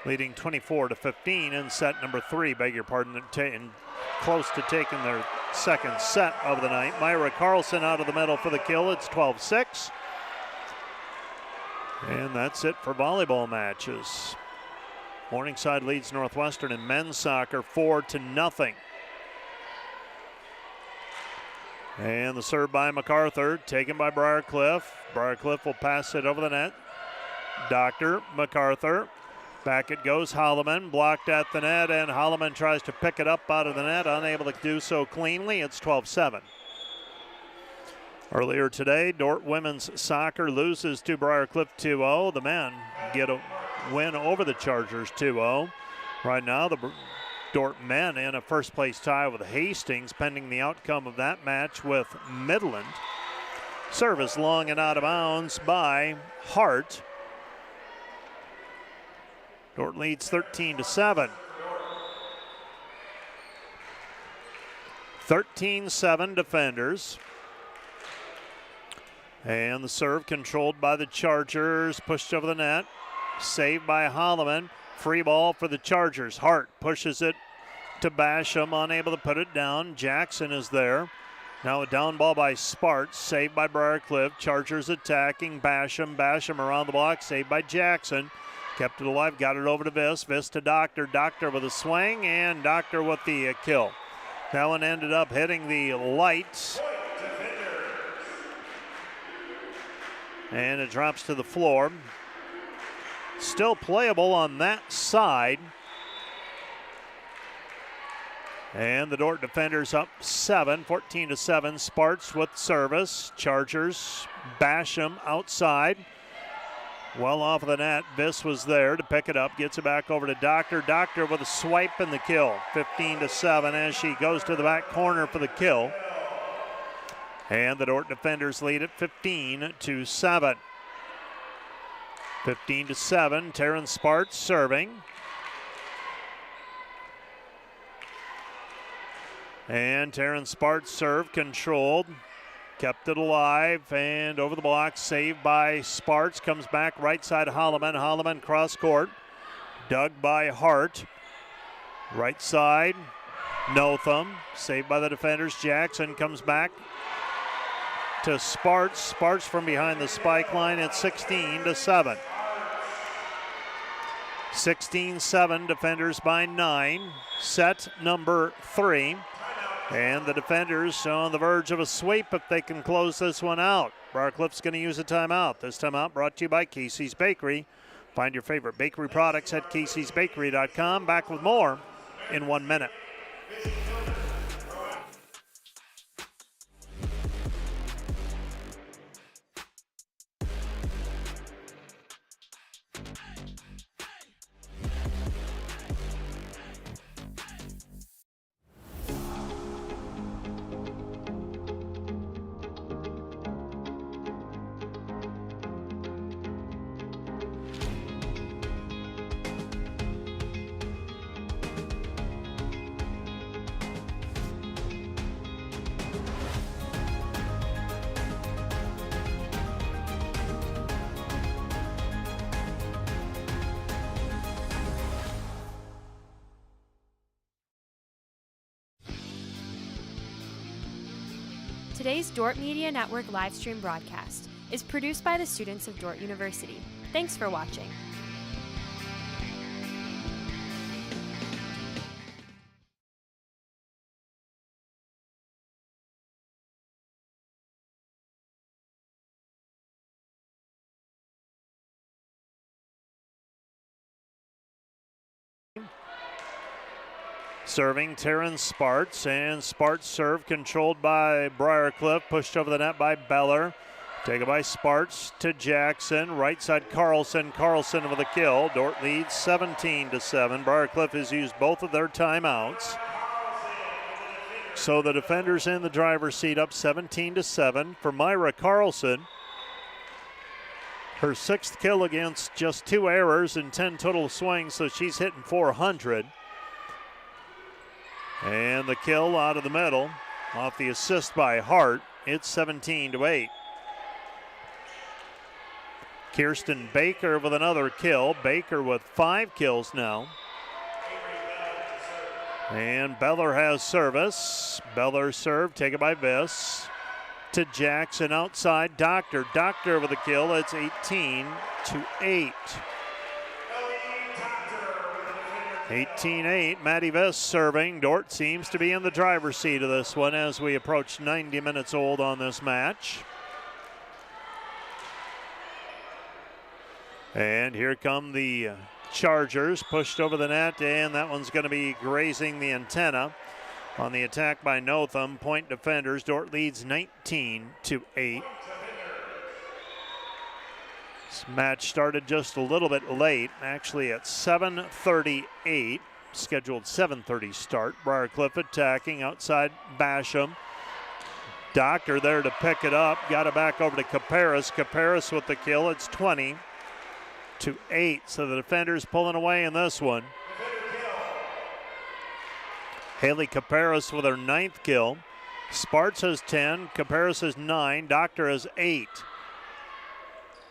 [SPEAKER 1] leading 24-15 in set number 3, beg your pardon, and close to taking their second set of the night. Myra Carlson out of the middle for the kill. It's 12-6. And that's it for volleyball matches. Morningside leads Northwestern in men's soccer 4-0. And the serve by MacArthur, taken by Briarcliff. Briarcliff will pass it over the net. Dr. MacArthur. Back it goes, Holloman, blocked at the net, and Holloman tries to pick it up out of the net, unable to do so cleanly. It's 12-7. Earlier today, Dordt women's soccer loses to Briarcliff 2-0. The men get a win over the Chargers 2-0. Right now, the Dordt men in a first-place tie with Hastings, pending the outcome of that match with Midland. Service long and out of bounds by Hart. Dordt leads 13-7. 13-7 defenders. And the serve controlled by the Chargers, pushed over the net. Saved by Holloman. Free ball for the Chargers. Hart pushes it to Basham, unable to put it down. Jackson is there. Now a down ball by Sparts, saved by Briarcliff. Chargers attacking. Basham around the block, saved by Jackson. Kept it alive, got it over to Viss. Viss to Doctor. Doctor with a swing, and Doctor with the kill. That one ended up hitting the lights. And it drops to the floor. Still playable on that side. And the Dordt defenders up 14-7. Sparts with service. Chargers, Basham outside. Well off of the net. Viss was there to pick it up. Gets it back over to Doctor. Doctor with a swipe and the kill. 15-7 as she goes to the back corner for the kill. And the Dordt defenders lead at 15-7. 15-7. Terrence Sparts serving. And Terrence Sparts serve controlled. Kept it alive and over the block. Saved by Sparts. Comes back right side Holloman. Holloman cross court. Dug by Hart. Right side Notham. Saved by the defenders. Jackson comes back to Sparts. Sparts from behind the spike line at 16-7. 16-7. Defenders by 9. Set number 3. And the defenders on the verge of a sweep if they can close this one out. Briarcliff's going to use a timeout. This timeout brought to you by Casey's Bakery. Find your favorite bakery products at caseysbakery.com. Back with more in 1 minute.
[SPEAKER 9] Today's Dordt Media Network live stream broadcast is produced by the students of Dordt University. Thanks for watching.
[SPEAKER 1] Serving Terrence Sparts, and Sparts serve controlled by Briarcliff, pushed over the net by Beller. Taken by Sparts to Jackson, right side Carlson. Carlson with a kill. Dordt leads 17-7. Briarcliff has used both of their timeouts. So the defenders in the driver's seat up 17-7 for Myra Carlson. Her 6th kill against just 2 errors and 10 total swings, so she's hitting 400. And the kill out of the middle off the assist by Hart. It's 17-8. Kirsten Baker with another kill. Baker with 5 kills now. And Beller has service. Beller serve taken by Viss. To Jackson outside. Doctor with a kill. It's 18-8. 18-8, Maddie Viss serving. Dordt seems to be in the driver's seat of this one as we approach 90 minutes old on this match. And here come the Chargers, pushed over the net, and that one's going to be grazing the antenna. On the attack by Notham, point defenders. Dordt leads 19-8. This match started just a little bit late, actually at 7:38, scheduled 7:30 start. Briarcliff attacking outside Basham. Doctor there to pick it up, got it back over to Caparis. Caparis with the kill, it's 20-8, so the defenders pulling away in this one. Haley Caparis with her 9th kill. Sparts has 10, Caparis has 9, Doctor has 8.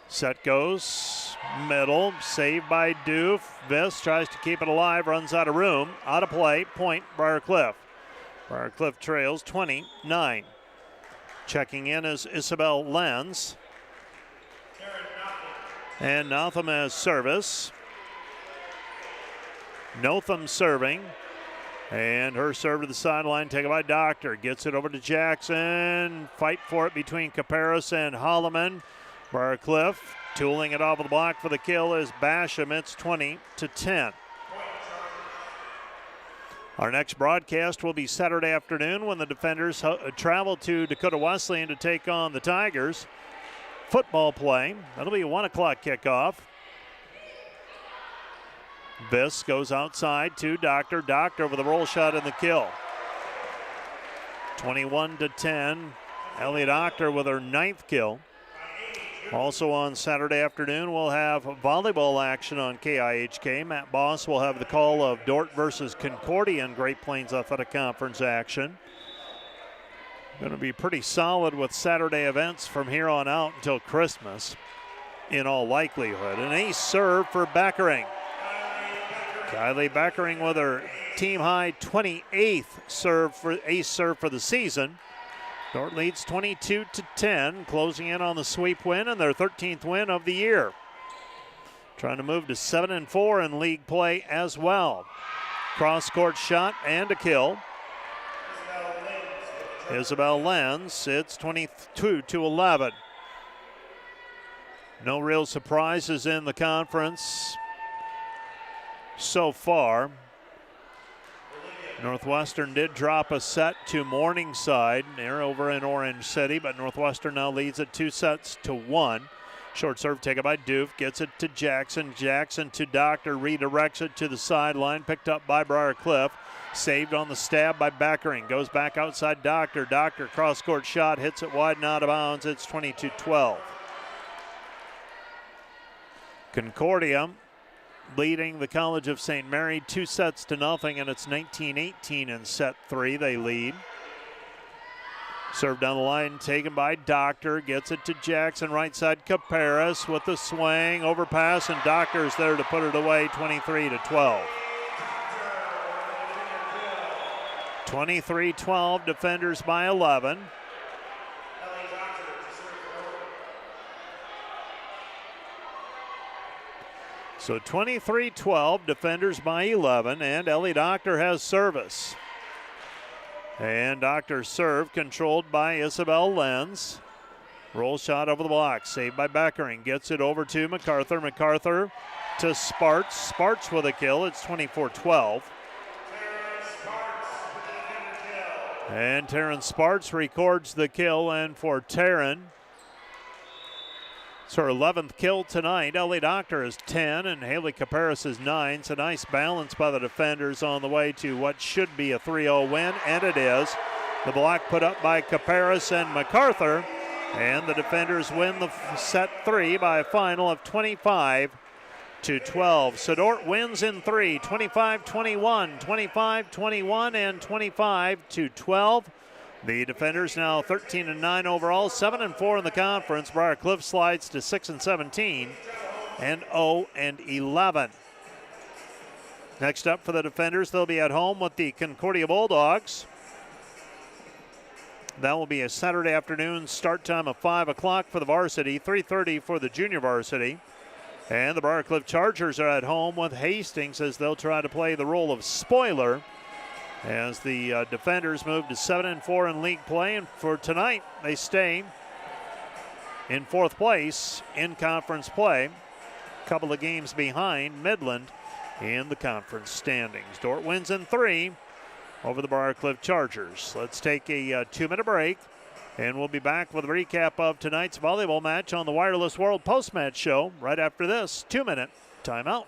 [SPEAKER 1] Set goes middle, saved by Doof. Viss tries to keep it alive, runs out of room. Out of play, point Briarcliff. Briarcliff trails 29. Checking in is Isabel Lenz. And Notham has service. Notham serving. And her serve to the sideline, taken by Doctor. Gets it over to Jackson. Fight for it between Caparis and Holloman. Briarcliff tooling it off of the block for the kill is Basham. It's 20-10. Our next broadcast will be Saturday afternoon when the Defenders travel to Dakota Wesleyan to take on the Tigers. Football play. That'll be a 1 o'clock kickoff. Biss goes outside to Doctor. Doctor with a roll shot and the kill. 21-10. Ellie Doctor with her 9th kill. Also on Saturday afternoon, we'll have volleyball action on KIHK. Matt Boss will have the call of Dordt versus Concordia in Great Plains Athletic Conference action. Going to be pretty solid with Saturday events from here on out until Christmas, in all likelihood. An ace serve for Beckering. Kylie Beckering with her team-high 28th ace serve for the season. Dordt leads 22-10, closing in on the sweep win and their 13th win of the year. Trying to move to 7-4 in league play as well. Cross-court shot and a kill. Isabel Lenz, it's 22-11. No real surprises in the conference so far. Northwestern did drop a set to Morningside. They're over in Orange City, but Northwestern now leads it 2-1. Short serve taken by Doof, gets it to Jackson. Jackson to Doctor, redirects it to the sideline, picked up by Briarcliff. Saved on the stab by Beckering. Goes back outside Doctor. Doctor cross-court shot, hits it wide and out of bounds. It's 22-12. Concordia leading the College of St. Mary 2-0, and it's 19-18 in set 3. They lead. Serve down the line, taken by Doctor. Gets it to Jackson, right side Caparis with the swing, overpass, and Doctor's there to put it away, 23-12. 23-12, Defenders by 11. So 23-12, Defenders by 11, and Ellie Doctor has service. And Doctor's serve controlled by Isabel Lenz. Roll shot over the block, saved by Beckering. Gets it over to MacArthur. MacArthur to Sparts. Sparts with a kill. It's 24-12. And Taryn Sparts records the kill, and for Taryn, it's her 11th kill tonight. Ellie Doctor is 10 and Haley Caparis is 9. It's a nice balance by the Defenders on the way to what should be a 3-0 win, and it is. The block put up by Caparis and MacArthur, and the Defenders win the set 3 by a final of 25-12. So Dordt wins in 3, 25-21, 25-21, and 25-12. The Defenders now 13-9 overall, 7-4 in the conference. Briarcliff slides to 6-17 and 0-11. Next up for the Defenders, they'll be at home with the Concordia Bulldogs. That will be a Saturday afternoon start time of 5 o'clock for the varsity, 3:30 for the junior varsity. And the Briarcliff Chargers are at home with Hastings as they'll try to play the role of spoiler as the Defenders move to 7-4 in league play. And for tonight, they stay in 4th place in conference play. A couple of games behind Midland in the conference standings. Dordt wins in 3 over the Briarcliff Chargers. Let's take a 2-minute break, and we'll be back with a recap of tonight's volleyball match on the Wireless World Post-Match Show right after this 2-minute timeout.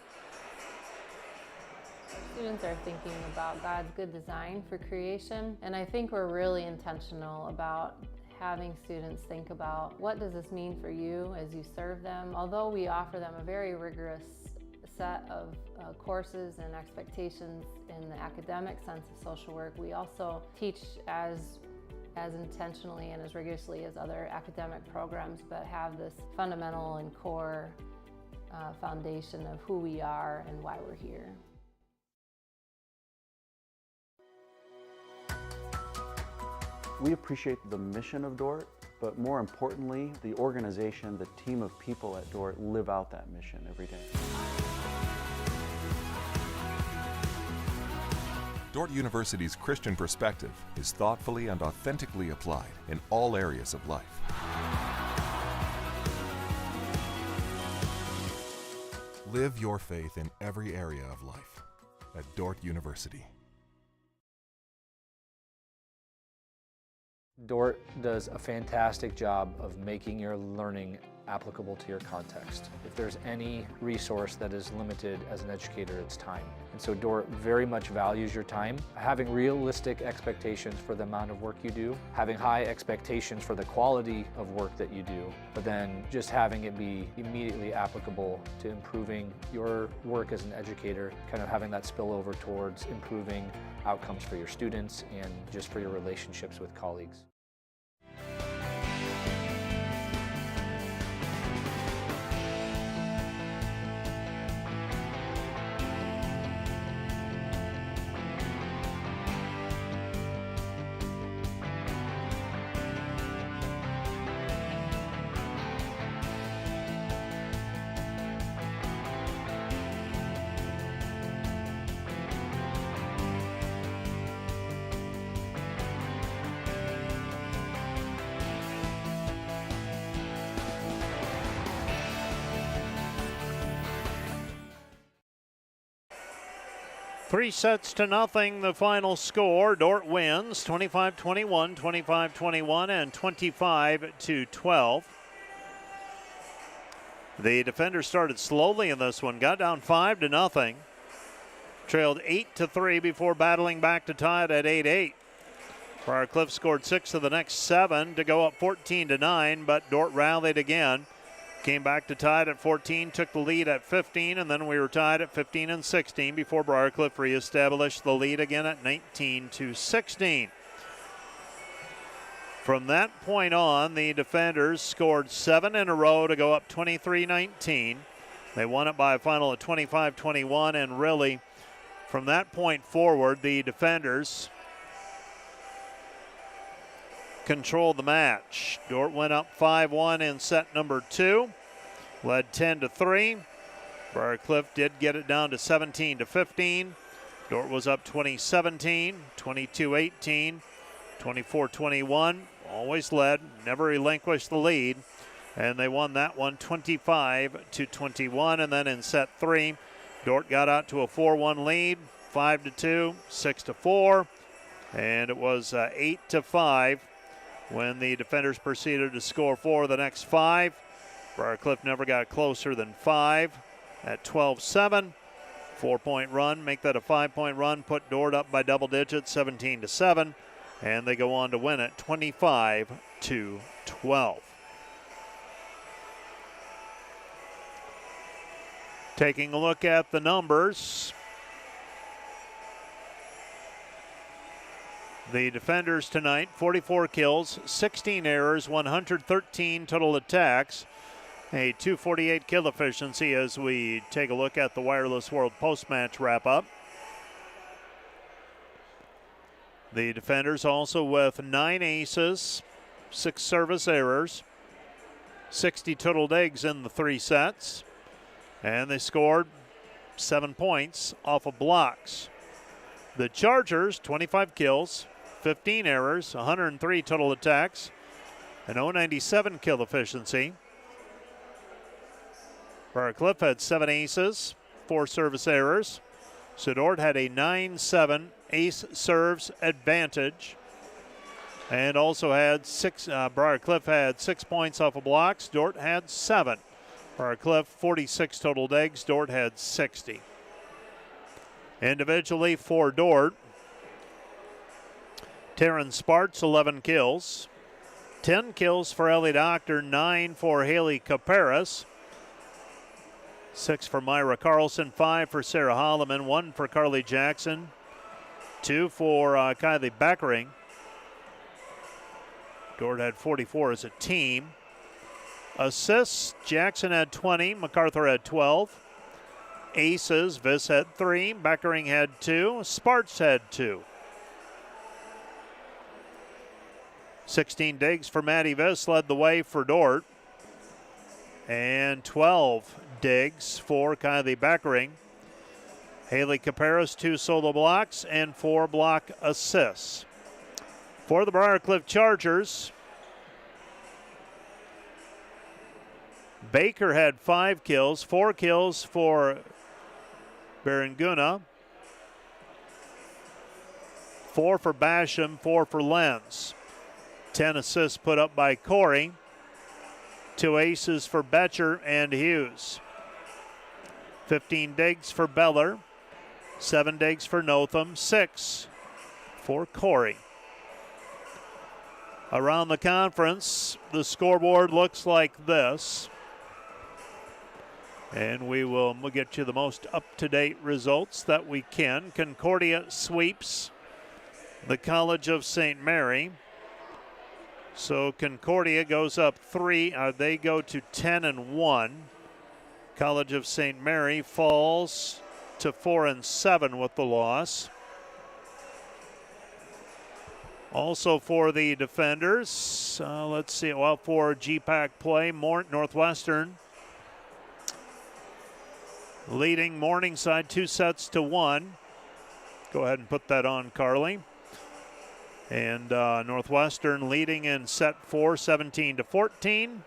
[SPEAKER 2] Students are thinking about God's good design for creation, and I think we're really intentional about having students think about what does this mean for you as you serve them. Although we offer them a very rigorous set of courses and expectations in the academic sense of social work, we also teach as intentionally and as rigorously as other academic programs, but have this fundamental and core foundation of who we are and why we're here.
[SPEAKER 10] We appreciate the mission of Dordt, but more importantly, the organization, the team of people at Dordt live out that mission every day.
[SPEAKER 22] Dordt University's Christian perspective is thoughtfully and authentically applied in all areas of life. Live your faith in every area of life at Dordt University.
[SPEAKER 20] Dordt does a fantastic job of making your learning applicable to your context. If there's any resource that is limited as an educator, it's time. And so Dordt very much values your time. Having realistic expectations for the amount of work you do, having high expectations for the quality of work that you do, but then just having it be immediately applicable to improving your work as an educator, kind of having that spill over towards improving outcomes for your students and just for your relationships with colleagues.
[SPEAKER 1] Three sets to nothing, the final score. Dordt wins 25-21, 25-21, and 25-12. The defenders started slowly in this one, got down 5-0. Trailed 8-3 before battling back to tie it at 8-8. Briar Cliff scored 6 of the next 7 to go up 14-9, but Dordt rallied again. Came back to tie it at 14, took the lead at 15, and then we were tied at 15 and 16 before Briar Cliff reestablished the lead again at 19-16. From that point on, the defenders scored 7 in a row to go up 23-19. They won it by a final of 25-21, and really, from that point forward, the defenders controlled the match. Dordt went up 5-1 in set number 2, led 10-3. Briar Cliff did get it down to 17-15. Dordt was up 20-17, 22-18, 24-21. Always led, never relinquished the lead, and they won that one 25-21. And then in set 3, Dordt got out to a 4-1 lead, 5-2, 6-4, and it was 8-5. When the defenders proceeded to score 4 of the next 5. Briar Cliff never got closer than 5 at 12-7. 4-point run, make that a 5-point run, put Dordt up by double digits, 17-7, and they go on to win it 25-12. Taking a look at the numbers. The defenders tonight, 44 kills, 16 errors, 113 total attacks, a 248 kill efficiency as we take a look at the Wireless World post-match wrap-up. The defenders also with 9 aces, 6 service errors, 60 total digs in the 3 sets, and they scored 7 points off of blocks. The Chargers, 25 kills, 15 errors, 103 total attacks, an 097 kill efficiency. Briar Cliff had 7 aces, 4 service errors. So Dordt had a 9-7 ace serves advantage, and also had 6. Briar Cliff had 6 points off of blocks. Dordt had 7. Briar Cliff 46 total digs. Dordt had 60. Individually for Dordt, Taryn Sparts, 11 kills. 10 kills for Ellie Doctor, 9 for Haley Caparis. 6 for Myra Carlson, 5 for Sarah Holloman, 1 for Carly Jackson, 2 for Kylie Beckering. Dordt had 44 as a team. Assists, Jackson had 20, MacArthur had 12. Aces, Viss had 3, Beckering had 2, Sparts had 2. 16 digs for Maddie Viss led the way for Dordt. And 12 digs for Kylie Beckering. Haley Caparis, 2 solo blocks and 4 block assists. For the Briarcliff Chargers, Baker had 5 kills, 4 kills for Berenguna, 4 for Basham, 4 for Lenz. 10 assists put up by Corey. 2 aces for Betcher and Hughes. 15 digs for Beller. 7 digs for Notham. 6 for Corey. Around the conference, the scoreboard looks like this. And we'll get you the most up-to-date results that we can. Concordia sweeps the College of St. Mary. So Concordia goes up 3. They go to 10-1. College of St. Mary falls to 4-7 with the loss. Also for the defenders, let's see, well, for GPAC play, Northwestern leading Morningside 2-1. Go ahead and put that on, Carly. And Northwestern leading in set 4, 17-14.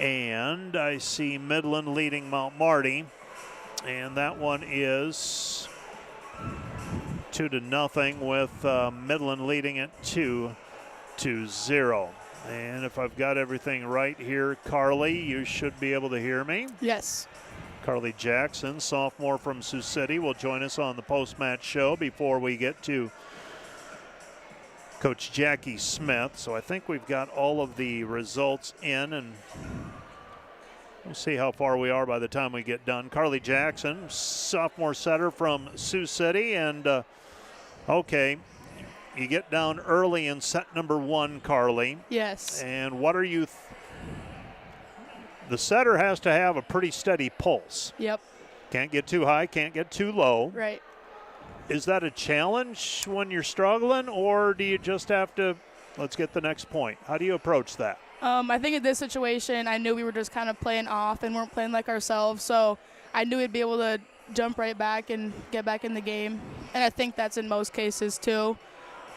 [SPEAKER 1] And I see Midland leading Mount Marty. And that one is 2-0 with Midland leading it 2-0. And if I've got everything right here, Carly, you should be able to hear me.
[SPEAKER 3] Yes.
[SPEAKER 1] Carly Jackson, sophomore from Sioux City, will join us on the post-match show before we get to Coach Jackie Smith. So I think we've got all of the results in, and we'll see how far we are by the time we get done. Carly Jackson, sophomore setter from Sioux City, and okay, you get down early in set number 1, Carly.
[SPEAKER 3] Yes.
[SPEAKER 1] And what are you the setter has to have a pretty steady pulse.
[SPEAKER 3] Yep.
[SPEAKER 1] Can't get too high, can't get too low.
[SPEAKER 3] Right.
[SPEAKER 1] Is that a challenge when you're struggling, or do you just have to, let's get the next point? How do you approach that?
[SPEAKER 3] I think in this situation, I knew we were just kind of playing off and weren't playing like ourselves, so I knew we'd be able to jump right back and get back in the game. And I think that's in most cases too.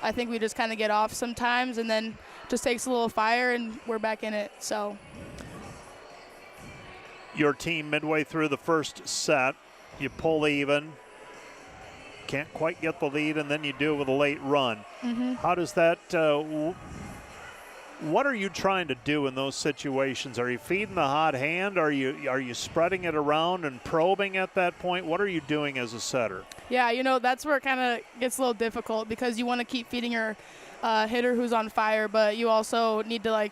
[SPEAKER 3] I think we just kind of get off sometimes and then just takes a little fire and we're back in it, so.
[SPEAKER 1] Your team midway through the first set, you pull even, can't quite get the lead, and then you do it with a late run.
[SPEAKER 3] Mm-hmm.
[SPEAKER 1] How does that, what are you trying to do in those situations? Are you feeding the hot hand? Are you spreading it around and probing at that point? What are you doing as a setter?
[SPEAKER 3] Yeah, you know, that's where it kind of gets a little difficult because you want to keep feeding your hitter who's on fire, but you also need to,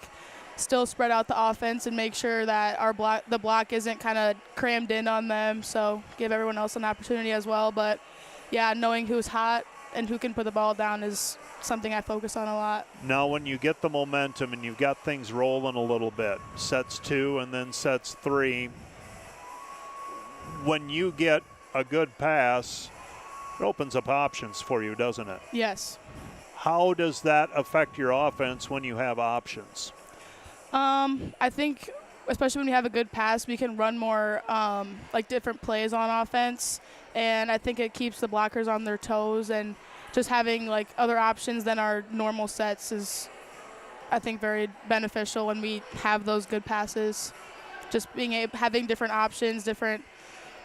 [SPEAKER 3] still spread out the offense and make sure that the block isn't kind of crammed in on them, so give everyone else an opportunity as well. But, yeah, knowing who's hot and who can put the ball down is something I focus on a lot.
[SPEAKER 1] Now, when you get the momentum and you've got things rolling a little bit, sets 2 and then sets 3, when you get a good pass, it opens up options for you, doesn't it?
[SPEAKER 3] Yes.
[SPEAKER 1] How does that affect your offense when you have options?
[SPEAKER 3] I think, especially when we have a good pass, we can run more different plays on offense, and I think it keeps the blockers on their toes, and just having other options than our normal sets is, I think, very beneficial when we have those good passes. Just having different options, different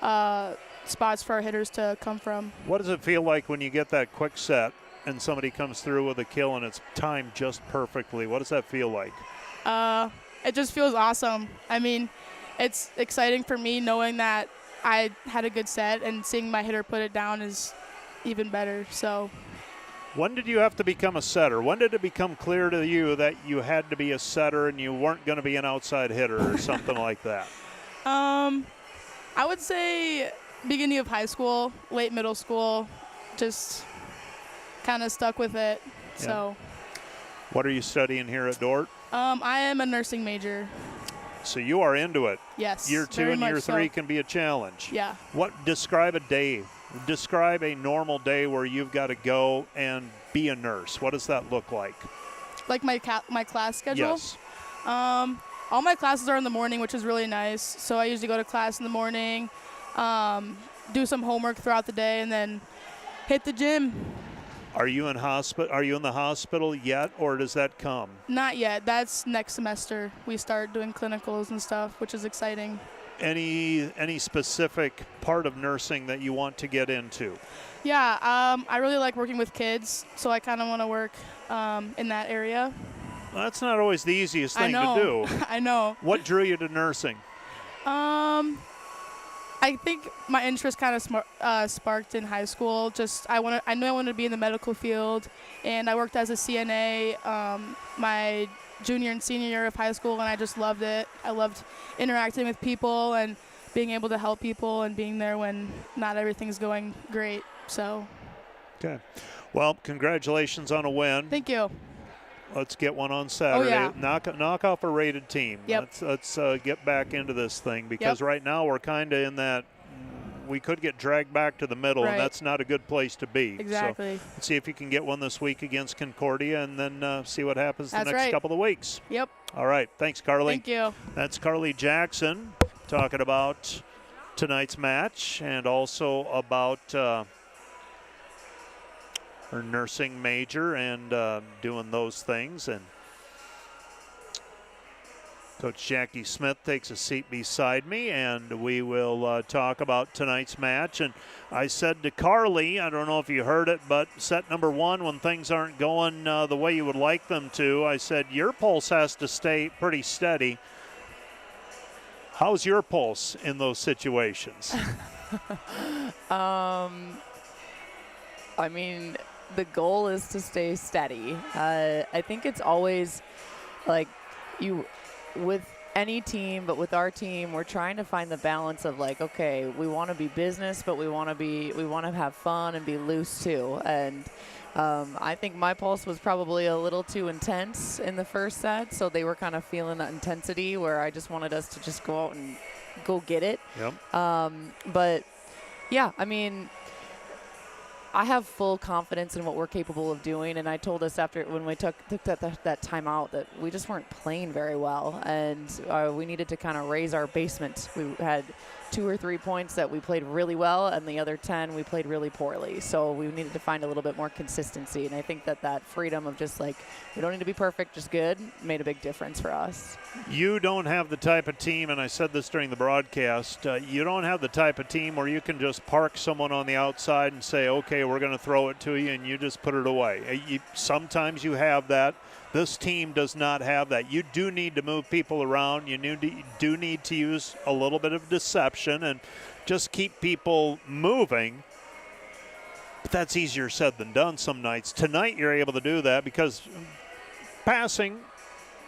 [SPEAKER 3] spots for our hitters to come from.
[SPEAKER 1] What does it feel like when you get that quick set and somebody comes through with a kill and it's timed just perfectly? What does that feel like?
[SPEAKER 3] It just feels awesome. I mean, it's exciting for me knowing that I had a good set, and seeing my hitter put it down is even better. So,
[SPEAKER 1] when did you have to become a setter? When did it become clear to you that you had to be a setter and you weren't going to be an outside hitter or something like that?
[SPEAKER 3] I would say beginning of high school, late middle school, just kind of stuck with it. Yeah. So,
[SPEAKER 1] what are you studying here at Dordt?
[SPEAKER 3] I am a nursing major.
[SPEAKER 1] So you are into it.
[SPEAKER 3] Yes.
[SPEAKER 1] Year 2 and year 3 can be a challenge.
[SPEAKER 3] Yeah.
[SPEAKER 1] Describe a day Describe a normal day where you've got to go and be a nurse. What does that look like?
[SPEAKER 3] Like my class schedule?
[SPEAKER 1] Yes.
[SPEAKER 3] All my classes are in the morning, which is really nice. So I usually go to class in the morning, do some homework throughout the day, and then hit the gym.
[SPEAKER 1] Are you in the hospital yet, or does that come?
[SPEAKER 3] Not yet. That's next semester. We start doing clinicals and stuff, which is exciting.
[SPEAKER 1] Any specific part of nursing that you want to get into?
[SPEAKER 3] Yeah, I really like working with kids, so I kind of want to work in that area.
[SPEAKER 1] Well, that's not always the easiest thing to do.
[SPEAKER 3] I know.
[SPEAKER 1] What drew you to nursing?
[SPEAKER 3] I think my interest kind of sparked in high school. Just I knew I wanted to be in the medical field, and I worked as a CNA my junior and senior year of high school, and I just loved it. I loved interacting with people and being able to help people and being there when not everything's going great. So.
[SPEAKER 1] Okay. Well, congratulations on a win.
[SPEAKER 3] Thank you.
[SPEAKER 1] Let's get one on Saturday.
[SPEAKER 3] Oh, yeah.
[SPEAKER 1] Knock off a rated team.
[SPEAKER 3] Yep.
[SPEAKER 1] Let's get back into this thing, because right now we're kind of in that we could get dragged back to the middle, and that's not a good place to be.
[SPEAKER 3] Exactly.
[SPEAKER 1] So let's see if you can get one this week against Concordia, and then see what happens the next couple of weeks.
[SPEAKER 3] Yep.
[SPEAKER 1] All right. Thanks, Carly.
[SPEAKER 3] Thank you.
[SPEAKER 1] That's Carly Jackson talking about tonight's match and also about her nursing major and doing those things. And Coach Jackie Smith takes a seat beside me, and we will talk about tonight's match. And I said to Carly, I don't know if you heard it, but set number one, when things aren't going the way you would like them to, I said your pulse has to stay pretty steady. How's your pulse in those situations?
[SPEAKER 12] I mean, the goal is to stay steady. I think it's always like with any team, but with our team, we're trying to find the balance of like, okay, we want to be business, but we want to have fun and be loose too. And I think my pulse was probably a little too intense in the first set, so they were kind of feeling that intensity where I just wanted us to just go out and go get it.
[SPEAKER 1] Yep.
[SPEAKER 12] But yeah, I mean, I have full confidence in what we're capable of doing, and I told us after when we took that timeout that we just weren't playing very well, and we needed to kind of raise our basement. We had 2 or 3 points that we played really well, and the other 10 we played really poorly. So we needed to find a little bit more consistency, and I think that freedom of just like, we don't need to be perfect, just good, made a big difference for us.
[SPEAKER 1] You don't have the type of team, and I said this during the broadcast, you don't have the type of team where you can just park someone on the outside and say, okay, we're going to throw it to you, and you just put it away. Sometimes you have that. This team does not have that. You do need to move people around. You do need to use a little bit of deception and just keep people moving. But that's easier said than done some nights. Tonight you're able to do that because passing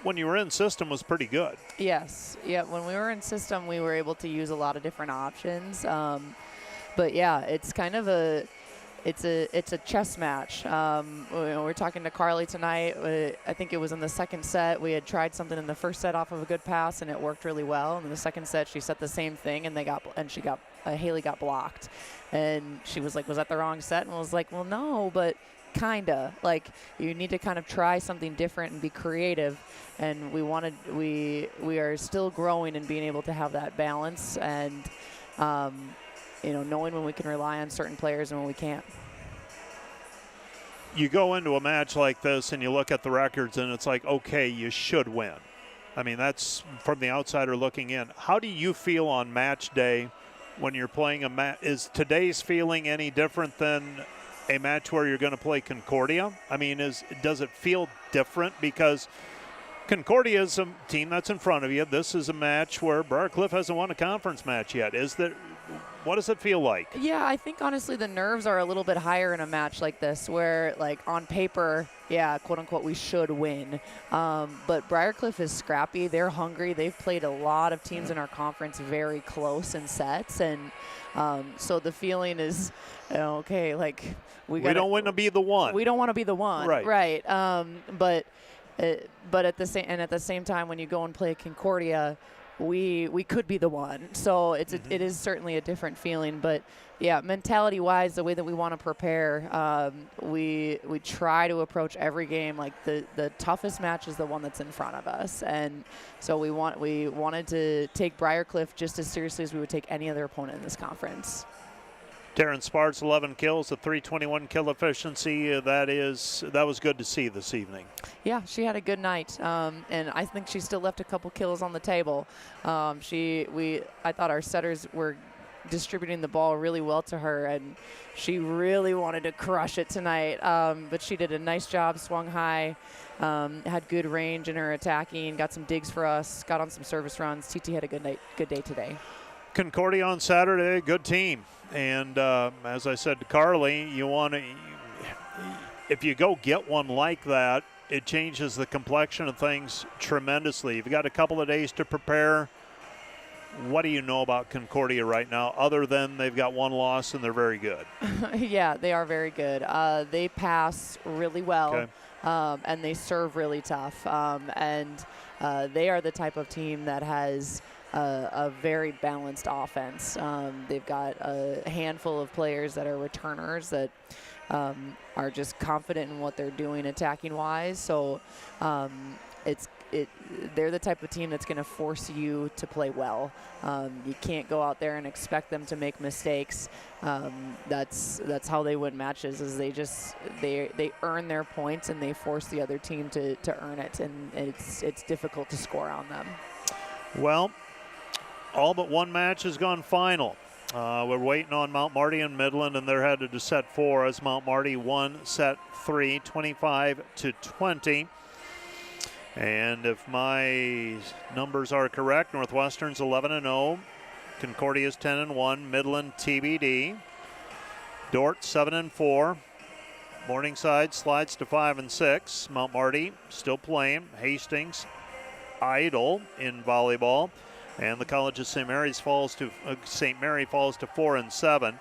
[SPEAKER 1] when you were in system was pretty good.
[SPEAKER 12] Yes. Yeah, when we were in system, we were able to use a lot of different options. But yeah, it's kind of it's a chess match. We're talking to Carly tonight. I think it was in the second set. We had tried something in the first set off of a good pass, and it worked really well. And in the second set, she set the same thing, and Haley got blocked. And she was like, "Was that the wrong set?" And I was like, "Well, no, but kinda. Like, you need to kind of try something different and be creative." And we are still growing and being able to have that balance and. Knowing when we can rely on certain players and when we can't.
[SPEAKER 1] You go into a match like this and you look at the records and it's like, okay, you should win. I mean, that's from the outsider looking in. How do you feel on match day when you're playing a match? Is today's feeling any different than a match where you're going to play Concordia? I mean, does it feel different? Because Concordia is a team that's in front of you. This is a match where Briar hasn't won a conference match yet. What does it feel like?
[SPEAKER 12] Yeah, I think honestly the nerves are a little bit higher in a match like this where, like, on paper, yeah, quote-unquote, we should win. But Briar is scrappy. They're hungry. They've played a lot of teams in our conference very close in sets. And so the feeling is, okay, like we
[SPEAKER 1] don't want to be the one.
[SPEAKER 12] We don't want to be the one.
[SPEAKER 1] Right.
[SPEAKER 12] But at the same time, when you go and play Concordia, we could be the one. So it is certainly a different feeling. But yeah, mentality-wise, the way that we want to prepare, we try to approach every game like the toughest match is the one that's in front of us, and so we wanted to take Briarcliff just as seriously as we would take any other opponent in this conference.
[SPEAKER 1] Taryn Sparks, 11 kills, a 321 kill efficiency. That was good to see this evening.
[SPEAKER 12] Yeah, she had a good night, and I think she still left a couple kills on the table. I thought our setters were distributing the ball really well to her, and she really wanted to crush it tonight. But she did a nice job, swung high, had good range in her attacking, got some digs for us, got on some service runs. TT had a good day today.
[SPEAKER 1] Concordia on Saturday, good team. And as I said to Carly, if you go get one like that, it changes the complexion of things tremendously. You've got a couple of days to prepare. What do you know about Concordia right now, other than they've got one loss and they're very good?
[SPEAKER 12] Yeah, they are very good. They pass really well,
[SPEAKER 1] okay.
[SPEAKER 12] And they serve really tough. And they are the type of team that has a very balanced offense. They've got a handful of players that are returners that are just confident in what they're doing attacking-wise. So they're the type of team that's going to force you to play well. You can't go out there and expect them to make mistakes. That's how they win matches. Is they earn their points and they force the other team to earn it, and it's difficult to score on them.
[SPEAKER 1] Well, all but one match has gone final. We're waiting on Mount Marty and Midland, and they're headed to set 4 as Mount Marty won set 3, 25-20. And if my numbers are correct, Northwestern's 11-0, Concordia's 10-1, Midland TBD, Dordt 7-4, Morningside slides to 5-6, Mount Marty still playing, Hastings idle in volleyball, and the College of St. Mary falls to 4-7.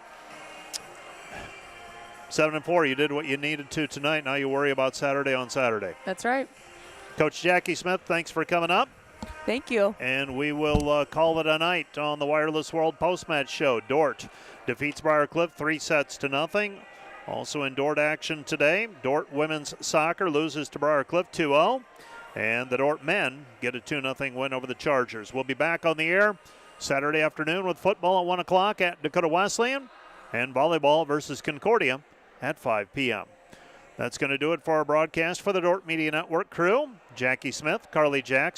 [SPEAKER 1] 7-4, you did what you needed to tonight. Now you worry about Saturday on Saturday.
[SPEAKER 12] That's right.
[SPEAKER 1] Coach Jackie Smith, thanks for coming up.
[SPEAKER 12] Thank you.
[SPEAKER 1] And we will call it a night on the Wireless World Post-Match Show. Dordt defeats Briarcliff 3-0. Also in Dordt action today, Dordt women's soccer loses to Briarcliff 2-0. And the Dordt men get a 2-0 win over the Chargers. We'll be back on the air Saturday afternoon with football at 1 o'clock at Dakota Wesleyan and volleyball versus Concordia at 5 p.m. That's going to do it for our broadcast for the Dordt Media Network crew. Jackie Smith, Carly Jackson.